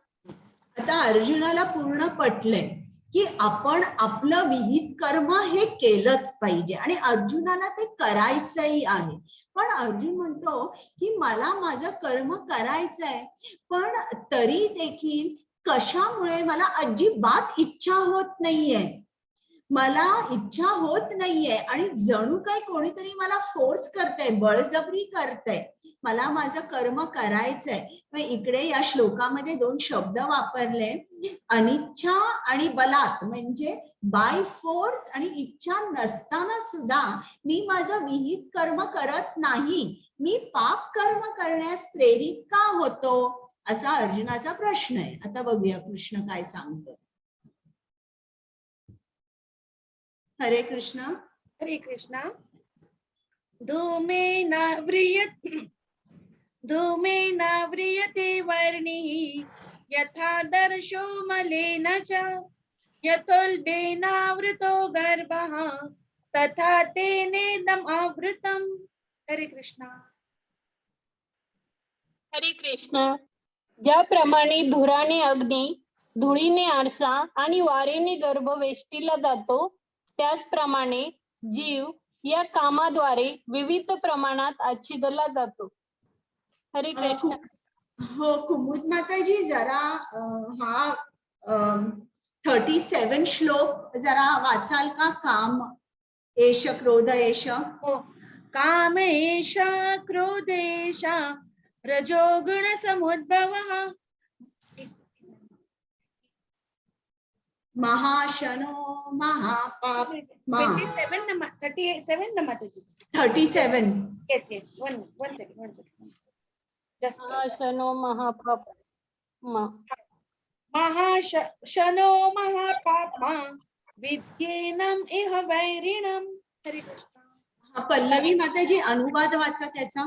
आता अर्जुनाला पूर्ण पटलंय की आपण आपलं विहित कर्म हे केलंच पाहिजे आणि अर्जुनाला ते करायचंही आहे. पण अर्जुन म्हणतो की मला माझं कर्म करायचंय, पण तरी देखील कशामुळे मला अजिबात इच्छा होत नाहीये. मला इच्छा होत नाहीये आणि जणू काही कोणीतरी मला फोर्स करतंय, बळजबरी करतंय. मला माझं कर्म करायचंय. मग इकडे या श्लोकामध्ये 2 शब्द वापरले, अनिच्छा आणि बलात्. म्हणजे बाय फोर्स आणि इच्छा नसताना सुद्धा मी माझं विहित कर्म करत नाही. मी पाप कर्म करण्यास प्रेरित का होतो? असा अर्जुनाचा प्रश्न आहे. आता बघूया कृष्ण काय सांगतो. हरे कृष्ण. हरे कृष्ण. धूमेन व्रियते वर्णिः यथा दर्शो मलेन च यथोल्बेनावृतो गर्भः तथा तेनेदम् आवृतम्. हरे कृष्ण. हरे कृष्ण. ज्याप्रमाणे धुराने अग्नी, धुळीने आरसा आणि वारेने गर्भ वेष्टीला जातो, त्याचप्रमाणे जीव या कामाद्वारे विविध प्रमाणात आच्छिदला जातो. हरे कृष्ण. हो कुमुद माताजी, जरा हा 37 श्लोक जरा वाचाल का? काम एष क्रोध एष. हो. कामेश क्रोधेश रजोगुण समुद्भवः महाशनो महापाप 27 नमा 37 नमा 37. yes one second just Shanno महापाप महाशनो महापाप्मा विद्येनम इह वैरिणम. हरे कृष्ण. पल्लवी माताजी अनुवाद वाचा त्याचा.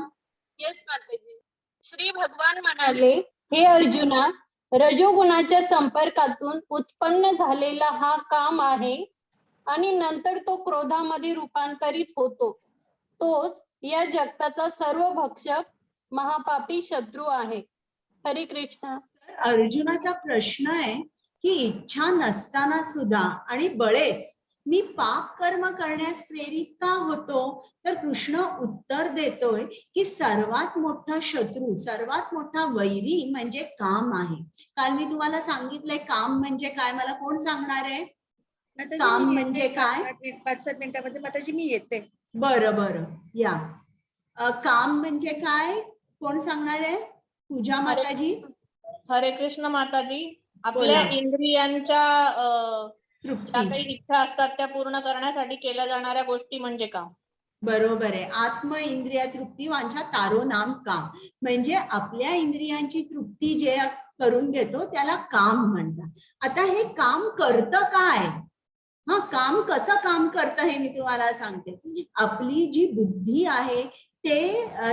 येस माताजी. श्री भगवान म्हणाले, हे अर्जुना, रजोगुणाच्या संपर्कातून उत्पन्न झालेला हा काम आहे आणि नंतर तो क्रोधामध्ये रूपांतरित होतो. तोच या जगताचा सर्व भक्षक महापापी शत्रू आहे. हरे कृष्ण. अर्जुनाचा प्रश्न आहे की इच्छा नसताना सुद्धा आणि बळेच मी पाप कर्म करण्यास प्रेरित का होतो. तर कृष्ण उत्तर देतोय की सर्वात मोठा शत्रू, सर्वात मोठा वैरी म्हणजे काम आहे. काल मी तुम्हाला सांगितलंय काम म्हणजे काय. मला कोण सांगणार आहे काम म्हणजे काय? 5-7 मिनिटांमध्ये माताजी मी येते. बरं या. काम म्हणजे काय कोण सांगणार आहे? पूजा माताजी. हरे कृष्ण माताजी. आपल्या इंद्रियांच्या ज्या काही इच्छा असतात त्या पूर्ण करण्यासाठी केल्या जाणाऱ्या गोष्टी म्हणजे काम. बरोबर आहे. आत्म इंद्रिय तृप्ती वांछा तारो नाम काम. म्हणजे आपल्या इंद्रियांची तृप्ती जे करून घेतो त्याला काम म्हणतात. आता हे काम करतं काय? काम कसं काम करतं हे मी तुम्हाला सांगते. आपली जी बुद्धी आहे ते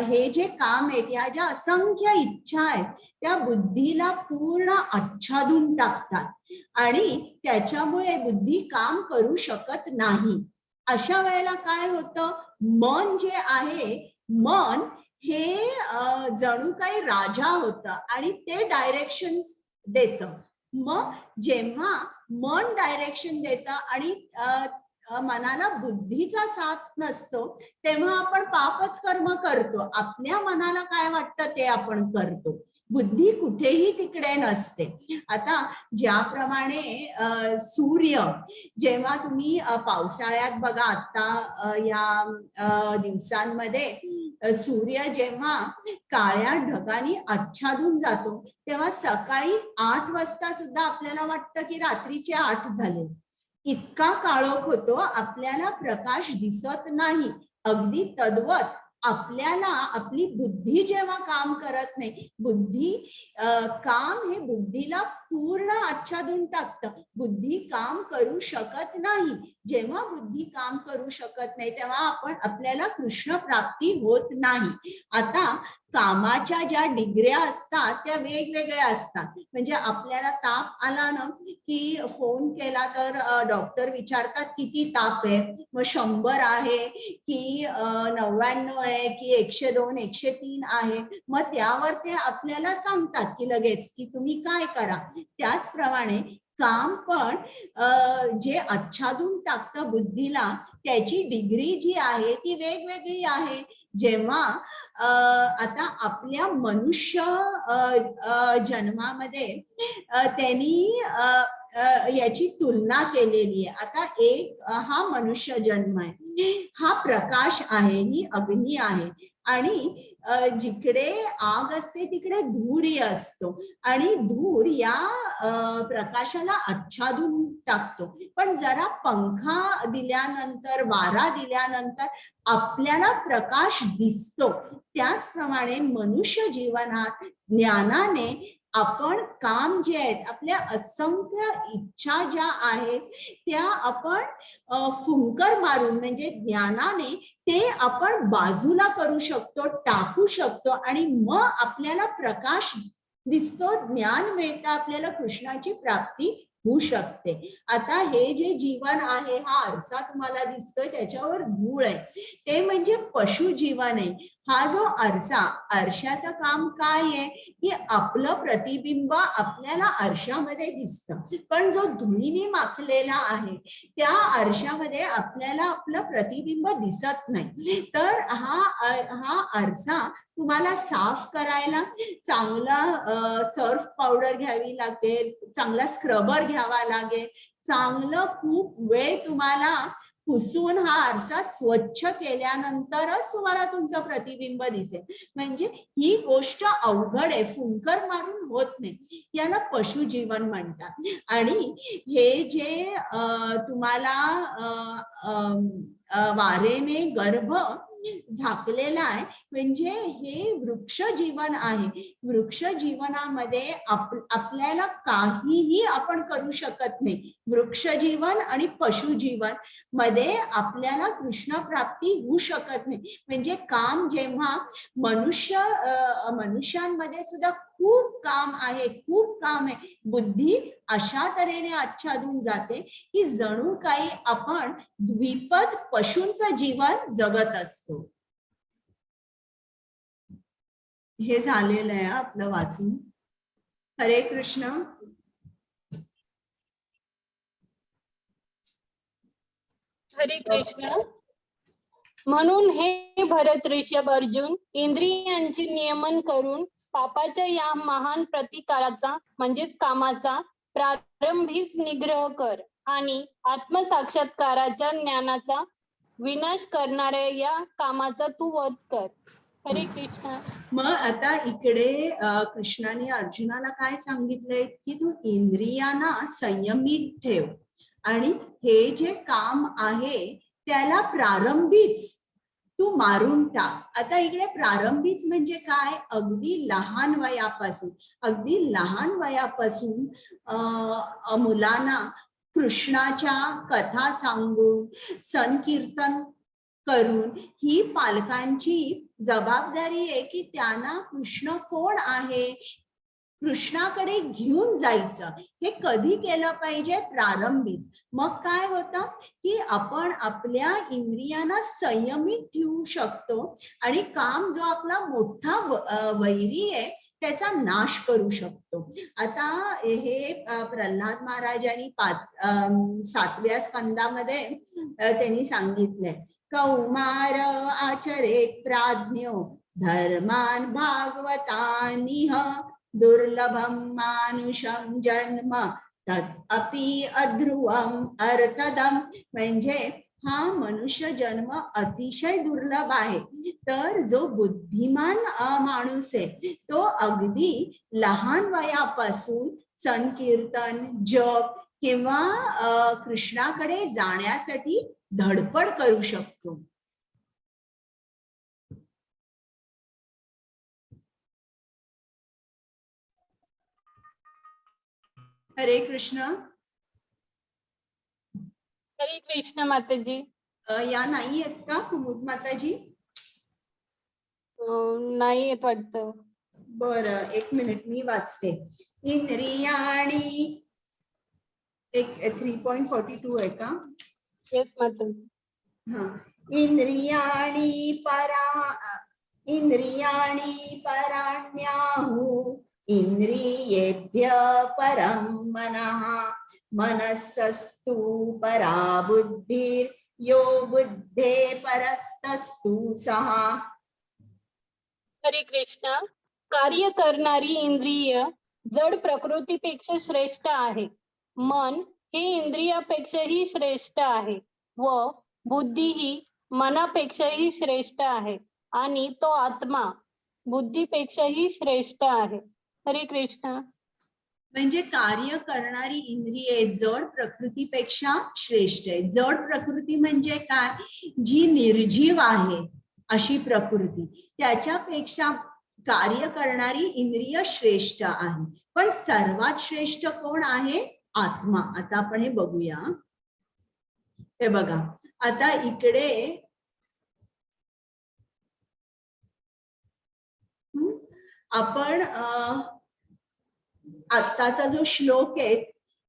हे जे काम आहे त्या ज्या असंख्य इच्छा आहेत त्या बुद्धीला पूर्ण आच्छादून टाकतात आणि त्याच्यामुळे बुद्धी काम करू शकत नाही. अशा वेळेला काय होतं, मन जे आहे, मन हे जणू काही राजा होतं आणि ते डायरेक्शन देतं. मग जेव्हा मन डायरेक्शन देतं आणि मनाला बुद्धीचा साथ नसतो तेव्हा आपण पापच कर्म करतो. आपल्या मनाला काय वाटतं ते आपण करतो. बुद्धी कुठेही तिकडे नसते. आता ज्याप्रमाणे सूर्य जेव्हा तुम्ही पावसाळ्यात बघा, आता या दिवसांमध्ये सूर्य जेव्हा काळ्या ढगांनी आच्छादून जातो तेव्हा सकाळी 8 वाजता सुद्धा आपल्याला वाटतं की रात्रीचे 8 झाले. इतका काळोख होतो, आपल्याला प्रकाश दिसत नाही. अगदी तद्वत आपल्याला आपली बुद्धी जेव्हा काम करत नाही, काम हे बुद्धीला पूर्ण आच्छादून टाकतं. बुद्धी काम करू शकत नाही. जेव्हा बुद्धी काम करू शकत नाही तेव्हा आपल्याला कृष्ण प्राप्ती होत नाही. आता कामाच्या ज्या डिग्र्या असतात त्या वेगवेगळ्या असतात. म्हणजे आपल्याला ताप आला ना की फोन केला तर डॉक्टर विचारतात किती ताप आहे, मग 100 आहे की 99 आहे की 102 103 आहे. मग त्यावर ते आपल्याला सांगतात की लगेच की तुम्ही काय करा. त्याचप्रमाणे काम पण जे आच्छादून टाकतं बुद्धीला त्याची डिग्री जी आहे ती वेगवेगळी आहे. जेव्हा आता आपल्या मनुष्य जन्मामध्ये त्यांनी याची तुलना केलेली आहे. आता हा मनुष्य जन्म आहे, हा प्रकाश आहे, ही अग्नी आहे आणि जिकडे आग असते तिकडे धूरही असतो आणि धूर या प्रकाशाला आच्छादून टाकतो. पण जरा पंखा दिल्यानंतर, वारा दिल्यानंतर आपल्याला प्रकाश दिसतो. त्याचप्रमाणे मनुष्य जीवनात ज्ञानाने आपण काम जे आहेत, आपल्या असंख्य इच्छा ज्या आहेत त्या आपण फुंकर मारून म्हणजे ज्ञानाने ते आपण बाजूला करू शकतो, टाकू शकतो आणि मग आपल्याला प्रकाश दिसतो, ज्ञान मिळतं, आपल्याला कृष्णाची प्राप्ती होऊ शकते. आता हे जे जीवन आहे, हा आरसा तुम्हाला दिसतोय त्याच्यावर धूळ आहे, ते म्हणजे पशु जीवन आहे. हा जो आरशाचं काम काय आहे की आपलं प्रतिबिंब आपल्याला आरशामध्ये दिसतं. पण जो धुळीने माखलेला आहे त्या आरशामध्ये आपल्याला आपलं प्रतिबिंब दिसत नाही. तर हा आरसा तुम्हाला साफ करायला चांगला सर्फ पावडर घ्यावी लागेल, चांगला स्क्रबर घ्यावा लागेल, चांगलं खूप वेळ तुम्हाला पुसून हा आरसा स्वच्छ केल्यानंतरच तुम्हाला तुमचं प्रतिबिंब दिसेल. म्हणजे ही गोष्ट अवघड आहे, फुंकर मारून होत नाही. याला पशुजीवन म्हणतात. आणि हे जे तुम्हाला वारेने गर्भ झाकलेला आहे, म्हणजे हे वृक्ष जीवन आहे. वृक्ष जीवनामध्ये आपल्याला काहीही आपण करू शकत नाही. वृक्ष जीवन आणि पशुजीवन मध्ये आपल्याला कृष्ण प्राप्ती होऊ शकत नाही. म्हणजे काम जेव्हा मनुष्यांमध्ये सुद्धा खूप काम आहे, खूप काम आहे. बुद्धी अशा तऱ्हेने आच्छादून जाते की जणू काही आपण द्विपद पशूंचं जीवन जगत असतो. हे झालेलं आहे आपलं वाचून. हरे कृष्ण. हरे कृष्ण. म्हणून हे भरत ऋषभ अर्जुन, इंद्रियांचे नियमन करून पापाच्या या महान प्रतिकाराचा म्हणजेच कामाचा प्रारंभीच निग्रह कर आणि आत्मसाक्षात्काराच्या ज्ञानाचा विनाश करणाऱ्या या कामाचा तू वध कर. हरे कृष्ण. मग आता इकडे कृष्णाने अर्जुनाला काय सांगितलंय की तू इंद्रियांना संयमित ठेव आणि हे जे काम आहे त्याला प्रारंभीच तू मारून टाक. आता इकडे प्रारंभीच म्हणजे काय, अगदी लहान वयापासून, अगदी लहान वयापासून मुलांना कृष्णाच्या कथा सांगून संकीर्तन करून ही पालकांची जबाबदारी आहे की त्यांना कृष्ण कोण आहे कृष्णाकडे घेऊन जायचं. हे कधी केलं पाहिजे, प्रारंभीच. मग काय होतं की आपण आपल्या इंद्रियांना संयमित ठेवू शकतो आणि काम जो आपला मोठा वैरी आहे त्याचा नाश करू शकतो. आता हे प्रल्हाद महाराजांनी 7व्या स्कंदामध्ये त्यांनी सांगितलंय, कौमार आचरेत प्राज्ञो धर्मान भागवतानिह दुर्लभम मानुषम जन्म तत् अपि अध्रुवम अर्थदम. म्हणजे हा मनुष्य जन्म अतिशय दुर्लभ आहे. तर जो बुद्धिमान माणूस आहे तो अगदी लहान वयापासून संकीर्तन, जप किंवा कृष्णाकडे जाण्यासाठी धडपड करू शकतो. हरे कृष्ण. हरे कृष्ण माताजी. या नाही आहेत का कुमुद माताजी? नाही येत वाटतं. बरं, एक मिनिट मी वाचते. इंद्रियाणी 3.42 आहे का? येस माताजी. हा. इंद्रियाणी पराण्याहु इंद्रियेभ्य परं मनः मनस्सस्तु परा बुद्धिर् यो बुद्धे परस्तस्तु सः. हरे कृष्ण. कार्य करणारी इंद्रिय जड प्रकृतीपेक्षा श्रेष्ठ आहे. मन हे इंद्रियापेक्षाही श्रेष्ठ आहे व बुद्धी ही मनापेक्षाही श्रेष्ठ आहे आणि तो आत्मा बुद्धीपेक्षाही श्रेष्ठ आहे. हरे कृष्ण. म्हणजे कार्य करणारी इंद्रिये जड प्रकृतीपेक्षा श्रेष्ठ आहे. जड प्रकृती म्हणजे काय, जी निर्जीव आहे अशी प्रकृती, त्याच्यापेक्षा कार्य करणारी इंद्रिय श्रेष्ठ आहे. पण सर्वात श्रेष्ठ कोण आहे, आत्मा. आता आपण हे बघूया. हे बघा, आता इकडे आपण आत्ताचा जो श्लोक आहे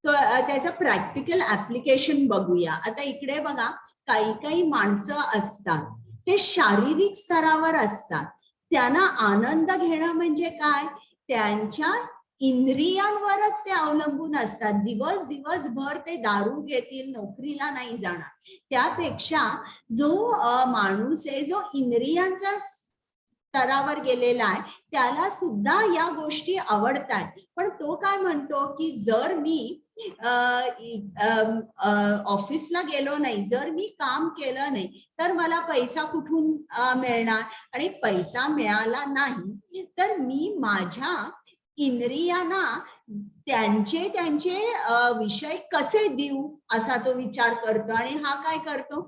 तो त्याचा प्रॅक्टिकल ऍप्लिकेशन बघूया. आता इकडे बघा, काही माणसं असतात ते शारीरिक स्तरावर असतात. त्यांना आनंद घेणं म्हणजे काय, त्यांच्या इंद्रियांवरच ते अवलंबून असतात. दिवसभर ते दारू घेतील, नोकरीला नाही जाणार. त्यापेक्षा जो माणूस आहे जो इंद्रियांचा स्तरावर गेलेला आहे त्याला सुद्धा या गोष्टी आवडतात. पण तो काय म्हणतो की जर मी ऑफिसला गेलो नाही, जर मी काम केलं नाही तर मला पैसा कुठून मिळणार, आणि पैसा मिळाला नाही तर मी माझ्या इंद्रियांना त्यांचे त्यांचे विषय कसे देऊ असा तो विचार करतो. आणि हा काय करतो,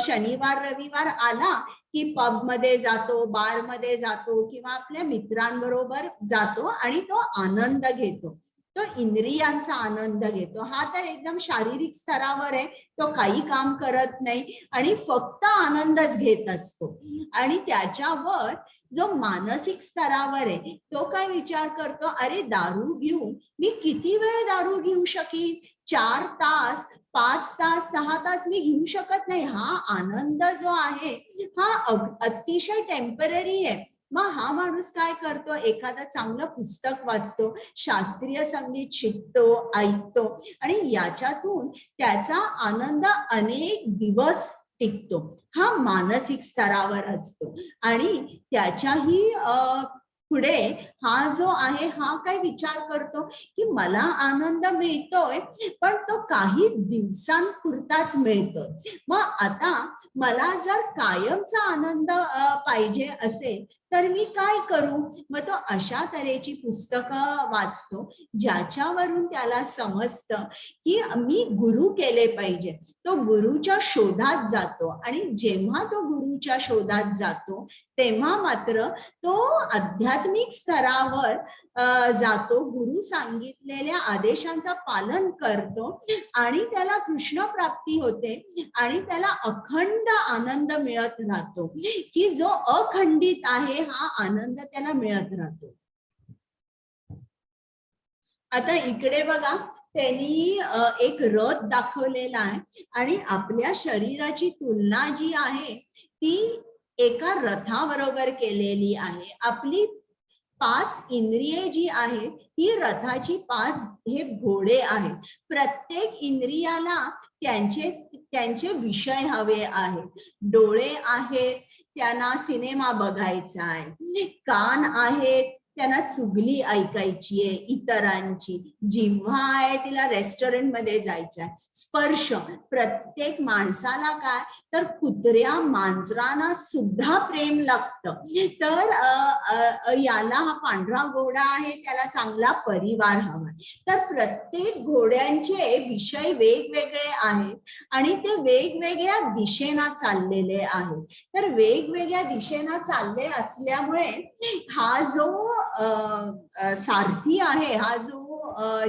शनिवार रविवार आला की पब मध्ये जातो, बार मध्ये जातो किंवा आपल्या मित्रांबरोबर जातो आणि तो आनंद घेतो, तो इंद्रियांचा आनंद घेतो. हा तर एकदम शारीरिक स्तरावर आहे, तो काही काम करत नाही आणि फक्त आनंदच घेत असतो. आणि त्याच्यावर जो मानसिक स्तरावर आहे तो काय विचार करतो, अरे दारू घेऊन मी किती वेळ दारू घेऊ शकीन, 4 तास 5 तास 6 तास मी घेऊ शकत नाही. हा आनंद जो आहे हा अतिशय टेम्पररी आहे. मग हा माणूस काय करतो, एखादं चांगलं पुस्तक वाचतो, शास्त्रीय संगीत शिकतो, ऐकतो आणि याच्यातून त्याचा आनंद अनेक दिवस टिकतो. हा मानसिक स्तरावर असतो. आणि त्याच्याही पुढे हा जो आहे हा काय विचार करतो की मला आनंद मिळतोय पण तो काही दिवसांपुरताच मिळतोय. मग आता मला जर कायमचा आनंद पाहिजे असेल तर मी काय करू, मग तो अशा तऱ्हेची पुस्तकं वाचतो ज्याच्यावरून त्याला समजतं की मी गुरु केले पाहिजे. तो गुरुच्या शोधात जातो आणि जेव्हा तो गुरुच्या शोधात जातो तेव्हा मात्र तो आध्यात्मिक स्तरावर जातो, गुरु सांगितलेल्या आदेशांचं पालन करतो आणि त्याला कृष्ण प्राप्ती होते आणि त्याला अखंड आनंद मिळत राहतो, की जो अखंडित आहे हा आनंद त्याला मिळत राहतो. आता इकडे बघा, त्यांनी एक रथ दाखवलेला आहे आणि आपल्या शरीराची तुलना जी आहे ती एका रथाबरोबर केलेली आहे. आपली 5 इंद्रिये जी आहे ही रथाची 5 हे घोडे आहेत. प्रत्येक इंद्रियाला त्यांचे विषय हवे आहेत. डोळे आहेत, त्यांना सिनेमा बघायचा आहे. कान आहेत, त्यांना चुगली ऐकायची आहे इतरांची. जिव्हा आहे, तिला रेस्टॉरंट मध्ये जायचं आहे. स्पर्श, प्रत्येक माणसाला काय तर कुत्र्या मांजरांना सुद्धा प्रेम लागतं. तर याला हा पांढरा घोडा आहे, त्याला चांगला परिवार हवा. तर प्रत्येक घोड्यांचे विषय वेगवेगळे आहेत आणि ते वेगवेगळ्या दिशेना चाललेले आहेत. तर वेगवेगळ्या दिशेना चालले असल्यामुळे हा जो सारथी आहे, हा जो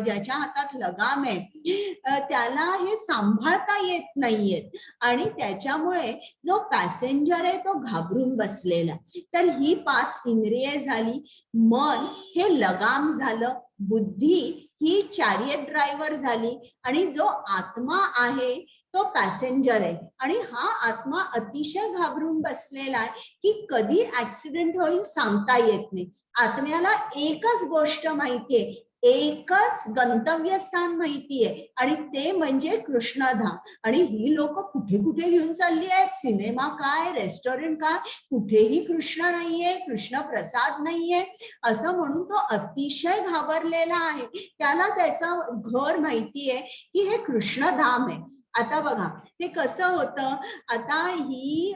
ज्याच्या हातात लगाम आहे त्याला हे सांभाळता येत नाहीयेत आणि त्याच्यामुळे जो पॅसेंजर आहे तो घाबरून बसलेला. तर ही 5 इंद्रिये झाली. मन हे लगाम झालं, बुद्धी ही चॅरियट ड्रायव्हर झाली आणि जो आत्मा आहे तो पॅसेंजर आहे. आणि हा आत्मा अतिशय घाबरून बसलेला आहे की कधी ऍक्सिडेंट होईल सांगता येत नाही. आत्म्याला एकच गोष्ट माहितीये, एकच गंतव्यस्थान माहितीये आणि ते म्हणजे कृष्णधाम. आणि ही लोक कुठे कुठे घेऊन चालली आहेत, सिनेमा काय, रेस्टॉरंट काय, कुठेही कृष्ण नाहीये, कृष्ण प्रसाद नाहीये असं म्हणून तो अतिशय घाबरलेला आहे. त्याला त्याचं घर माहितीये की हे कृष्णधाम आहे. आता बघा ते कसं होतं, आता ही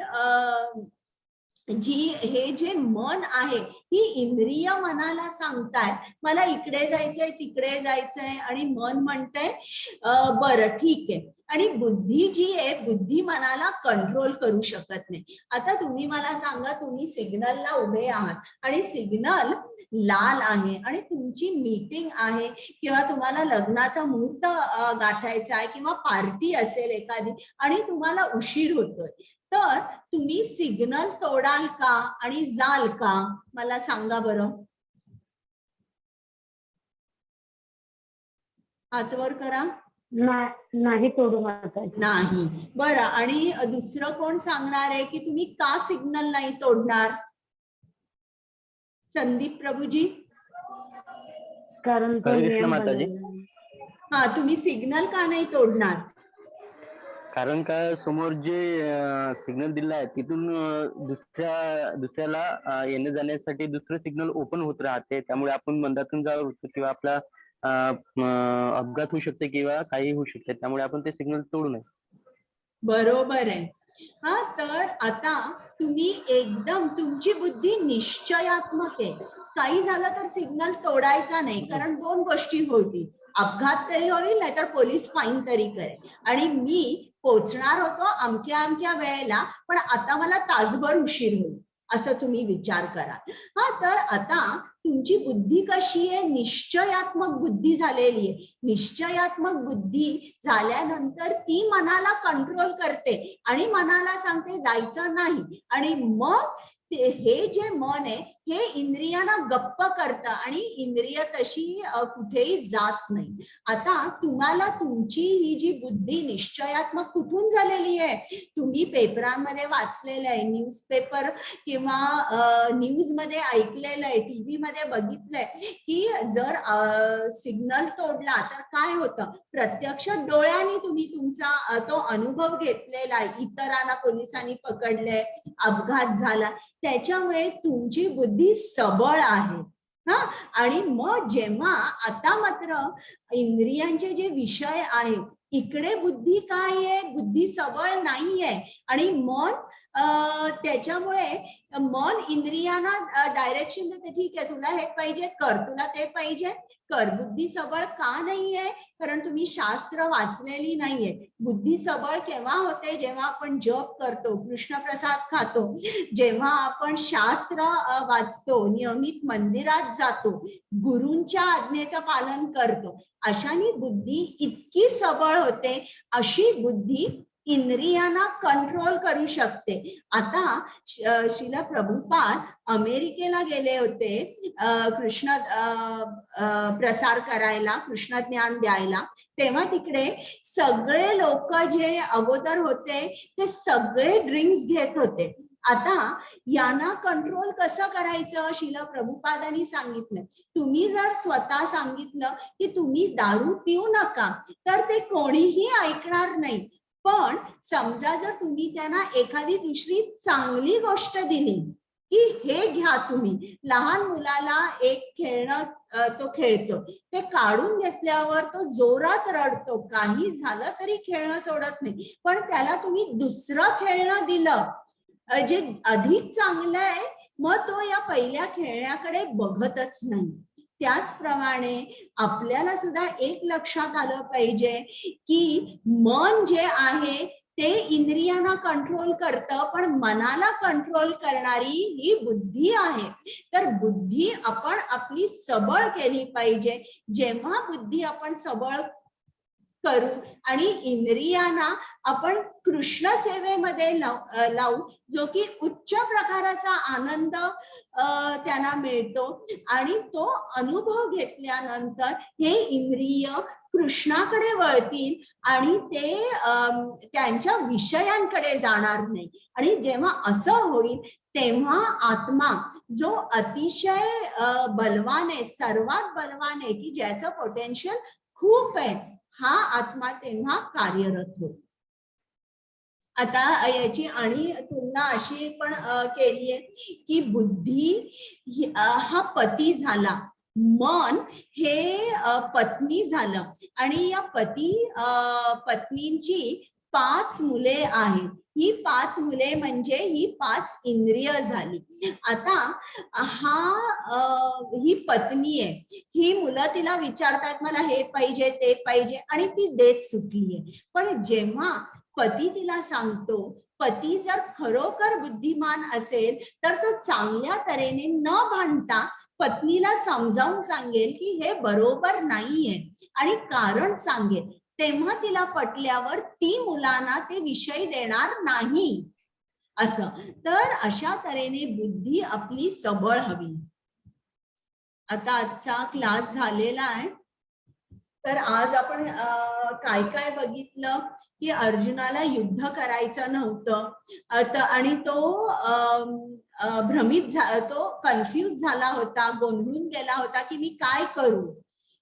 हे जे मन आहे ही इंद्रिय मनाला सांगतायत मला इकडे जायचंय तिकडे जायचंय आणि मन म्हणतंय बरं ठीक आहे. आणि बुद्धी जी आहे, बुद्धी मनाला कंट्रोल करू शकत नाही. आता तुम्ही मला सांगा, तुम्ही सिग्नलला उभे आहात आणि सिग्नल लाल आहे आणि तुमची मीटिंग आहे किंवा तुम्हाला लग्नाचा मुहूर्त गाठायचा आहे किंवा पार्टी असेल एखादी आणि तुम्हाला उशीर होतोय, तर तुम्ही सिग्नल तोडाल का आणि जाल का, मला सांगा बरं. हात वर करा. नाही तोडू नाही. बरं, आणि दुसरं कोण सांगणार आहे की तुम्ही का सिग्नल नाही तोडणार? संदीप प्रभूजी. कारण हा, तुम्ही सिग्नल का नाही तोडणार? कारण का समोर जे सिग्नल दिला आहे तिथून दुसऱ्याला येण्या जाण्यासाठी दुसरं सिग्नल ओपन होत राहते, त्यामुळे आपण मंदातून जाऊ किंवा आपला अपघात होऊ शकते किंवा काही होऊ शकते, त्यामुळे आपण ते सिग्नल तोडू नये. बरोबर आहे. हा, तर आता तुम्ही एकदम तुमची बुद्धी निश्चयात्मक आहे. काही झालं तर सिग्नल तोडायचा नाही, कारण दोन गोष्टी होतील, अपघात तरी होईल नाहीतर पोलीस फाईन तरी करेल. आणि मी पोहोचणार होतो अमक्या वेळेला, पण आता मला तासभर उशीर होईल असं तुम्ही विचार करा. हा, तर आता तुमची बुद्धी कशी आहे? निश्चयात्मक बुद्धी झालेली आहे. निश्चयात्मक बुद्धी झाल्यानंतर ती मनाला कंट्रोल करते आणि मनाला सांगते जायचं नाही. आणि मग हे जे मन आहे हे इंद्रियांना गप्प करतं आणि इंद्रिय तशी कुठेही जात नाही. आता तुम्हाला तुमची ही जी बुद्धी निश्चयात्मक कुठून झालेली आहे? तुम्ही पेपरांमध्ये वाचलेलं आहे, न्यूजपेपर किंवा न्यूज मध्ये ऐकलेलं आहे, टीव्ही मध्ये बघितलंय की जर सिग्नल तोडला तर काय होतं. प्रत्यक्ष डोळ्यांनी तुम्ही तुमचा तो अनुभव घेतलेला आहे. इतरांना पोलिसांनी पकडलंय, अपघात झाला, त्याच्यामुळे तुमची बुद्धी सबळ आहे. हा, आणि मग जेव्हा आता मात्र इंद्रियांचे जे विषय आहेत इकडे बुद्धी काय आहे? बुद्धी सबळ नाहीये. आणि मन त्याच्यामुळे मन इंद्रियांना डायरेक्शन देते, ठीक आहे तुला हे पाहिजे कर, तुला ते पाहिजे कर. बुद्धी सबळ का नाहीये? कारण तुम्ही शास्त्र वाचलेली नाहीये. बुद्धी सबळ केव्हा होते? जेव्हा आपण जप करतो, कृष्णप्रसाद खातो, जेव्हा आपण शास्त्र वाचतो, नियमित मंदिरात जातो, गुरूंच्या आज्ञेचं पालन करतो, अशाने बुद्धी इतकी सबळ होते. अशी बुद्धी इंद्रियांना कंट्रोल करू शकते. आता श्रील प्रभुपाद अमेरिकेला गेले होते कृष्ण प्रसार करायला, कृष्ण ज्ञान द्यायला. तेव्हा तिकडे सगळे लोक जे अगोदर होते ते सगळे ड्रिंक्स घेत होते. आता यांना कंट्रोल कसं करायचं? श्रील प्रभुपादांनी सांगितलं, तुम्ही जर स्वतः सांगितलं की तुम्ही दारू पिऊ नका तर ते कोणीही ऐकणार नाही. पण समजा जर तुम्ही त्यांना एखादी दुसरी चांगली गोष्ट दिली की हे घ्या तुम्ही, लहान मुलाला एक खेळणं तो खेळतो, ते काढून घेतल्यावर तो जोरात रडतो, काही झालं तरी खेळणं सोडत नाही. पण त्याला तुम्ही दुसरं खेळणं दिलं जे अधिक चांगलं आहे, मग तो या पहिल्या खेळण्याकडे बघतच नाही. त्याचप्रमाणे आपल्याला सुद्धा एक लक्षात आलं पाहिजे की मन जे आहे ते इंद्रियांना कंट्रोल करतं, पण मनाला कंट्रोल करणारी ही बुद्धी आहे. तर बुद्धी आपण आपली सबळ केली पाहिजे. जेव्हा बुद्धी आपण सबळ करू आणि इंद्रियांना आपण कृष्ण सेवेमध्ये लावू, जो की उच्च प्रकाराचा आनंद त्यांना मिळतो. आणि तो अनुभव घेतल्यानंतर हे इंद्रिय कृष्णाकडे वळतील आणि ते त्यांच्या विषयांकडे जाणार नाही. आणि जेव्हा असं होईल तेव्हा आत्मा जो अतिशय बलवान आहे, सर्वात बलवान आहे, की ज्याचं पोटेन्शियल खूप आहे, हा आत्मा तेव्हा कार्यरत होतो. आता याची आणि तुलना अशी पण केली आहे की बुद्धी हा पती झाला, मन हे पत्नी झालं, आणि या पत्नींची 5 मुले आहेत. ही 5 मुले म्हणजे ही 5 इंद्रिय झाली. आता ही पत्नी आहे, ही मुलं तिला विचारतात मला हे पाहिजे ते पाहिजे, आणि ती देत सुटली आहे. पण जेव्हा पती तिला सांगतो, पती जर खरोखर बुद्धिमान असेल तर तो चांगल्या तऱ्हेने न भांडता पत्नीला समजावून सांगेल की हे बरोबर नाहीये आणि कारण सांगेल. तेव्हा तिला पटल्यावर ती मुलांना ते विषय देणार नाही असं. तर अशा तऱ्हेने बुद्धी आपली सबळ हवी. आता आजचा क्लास झालेला आहे. तर आज आपण काय काय बघितलं की अर्जुनाला युद्ध करायचं नव्हतं आणि तो भ्रमित तो कन्फ्यूज झाला होता, गोंधळून गेला होता की मी काय करू,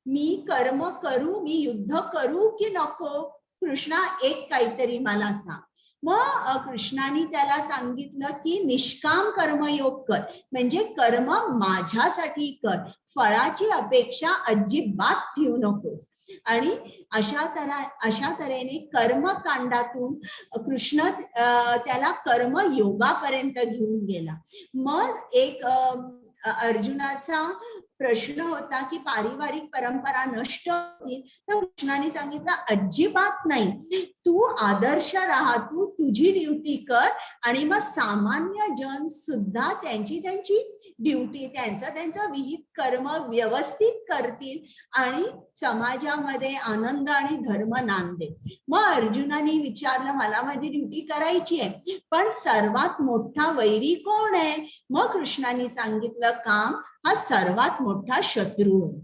मी कर्म करू, मी युद्ध करू की नको, कृष्णा एक काहीतरी मला सांग. मग कृष्णाने त्याला सांगितलं की निष्काम कर्मयोग कर, म्हणजे कर्म माझ्यासाठी कर, फळाची अपेक्षा अजिबात ठेवू नकोस. आणि अशा तऱ्हेने कर्मकांडातून कृष्ण त्याला कर्मयोगापर्यंत घेऊन गेला. मग एक अर्जुनाचा प्रश्न होता की पारिवारिक परंपरा नष्ट होतील, तर कृष्णाने सांगितलं अजिबात नाही, तू आदर्श राहा, तू तुझी ड्युटी कर आणि मग सामान्य जन सुद्धा त्यांची ड्युटी, त्यांचं विहित कर्म व्यवस्थित करतील आणि समाजामध्ये आनंद आणि धर्म नांदेल. मग अर्जुनाने विचारलं मला माझी ड्युटी करायची आहे, पण सर्वात मोठा वैरी कोण आहे? मग कृष्णाने सांगितलं काम हा सर्वात मोठा शत्रू आहे.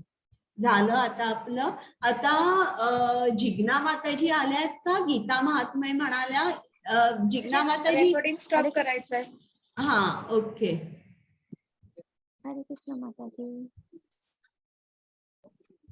झालं आता आपलं. आता जिज्ञा माताजी आल्यात का? गीता महात्म्य म्हणाल्या. जिज्ञा माताजी रेकॉर्डिंग स्टॉप करायचंय. हा, ओके. हरे कृष्ण माताजी.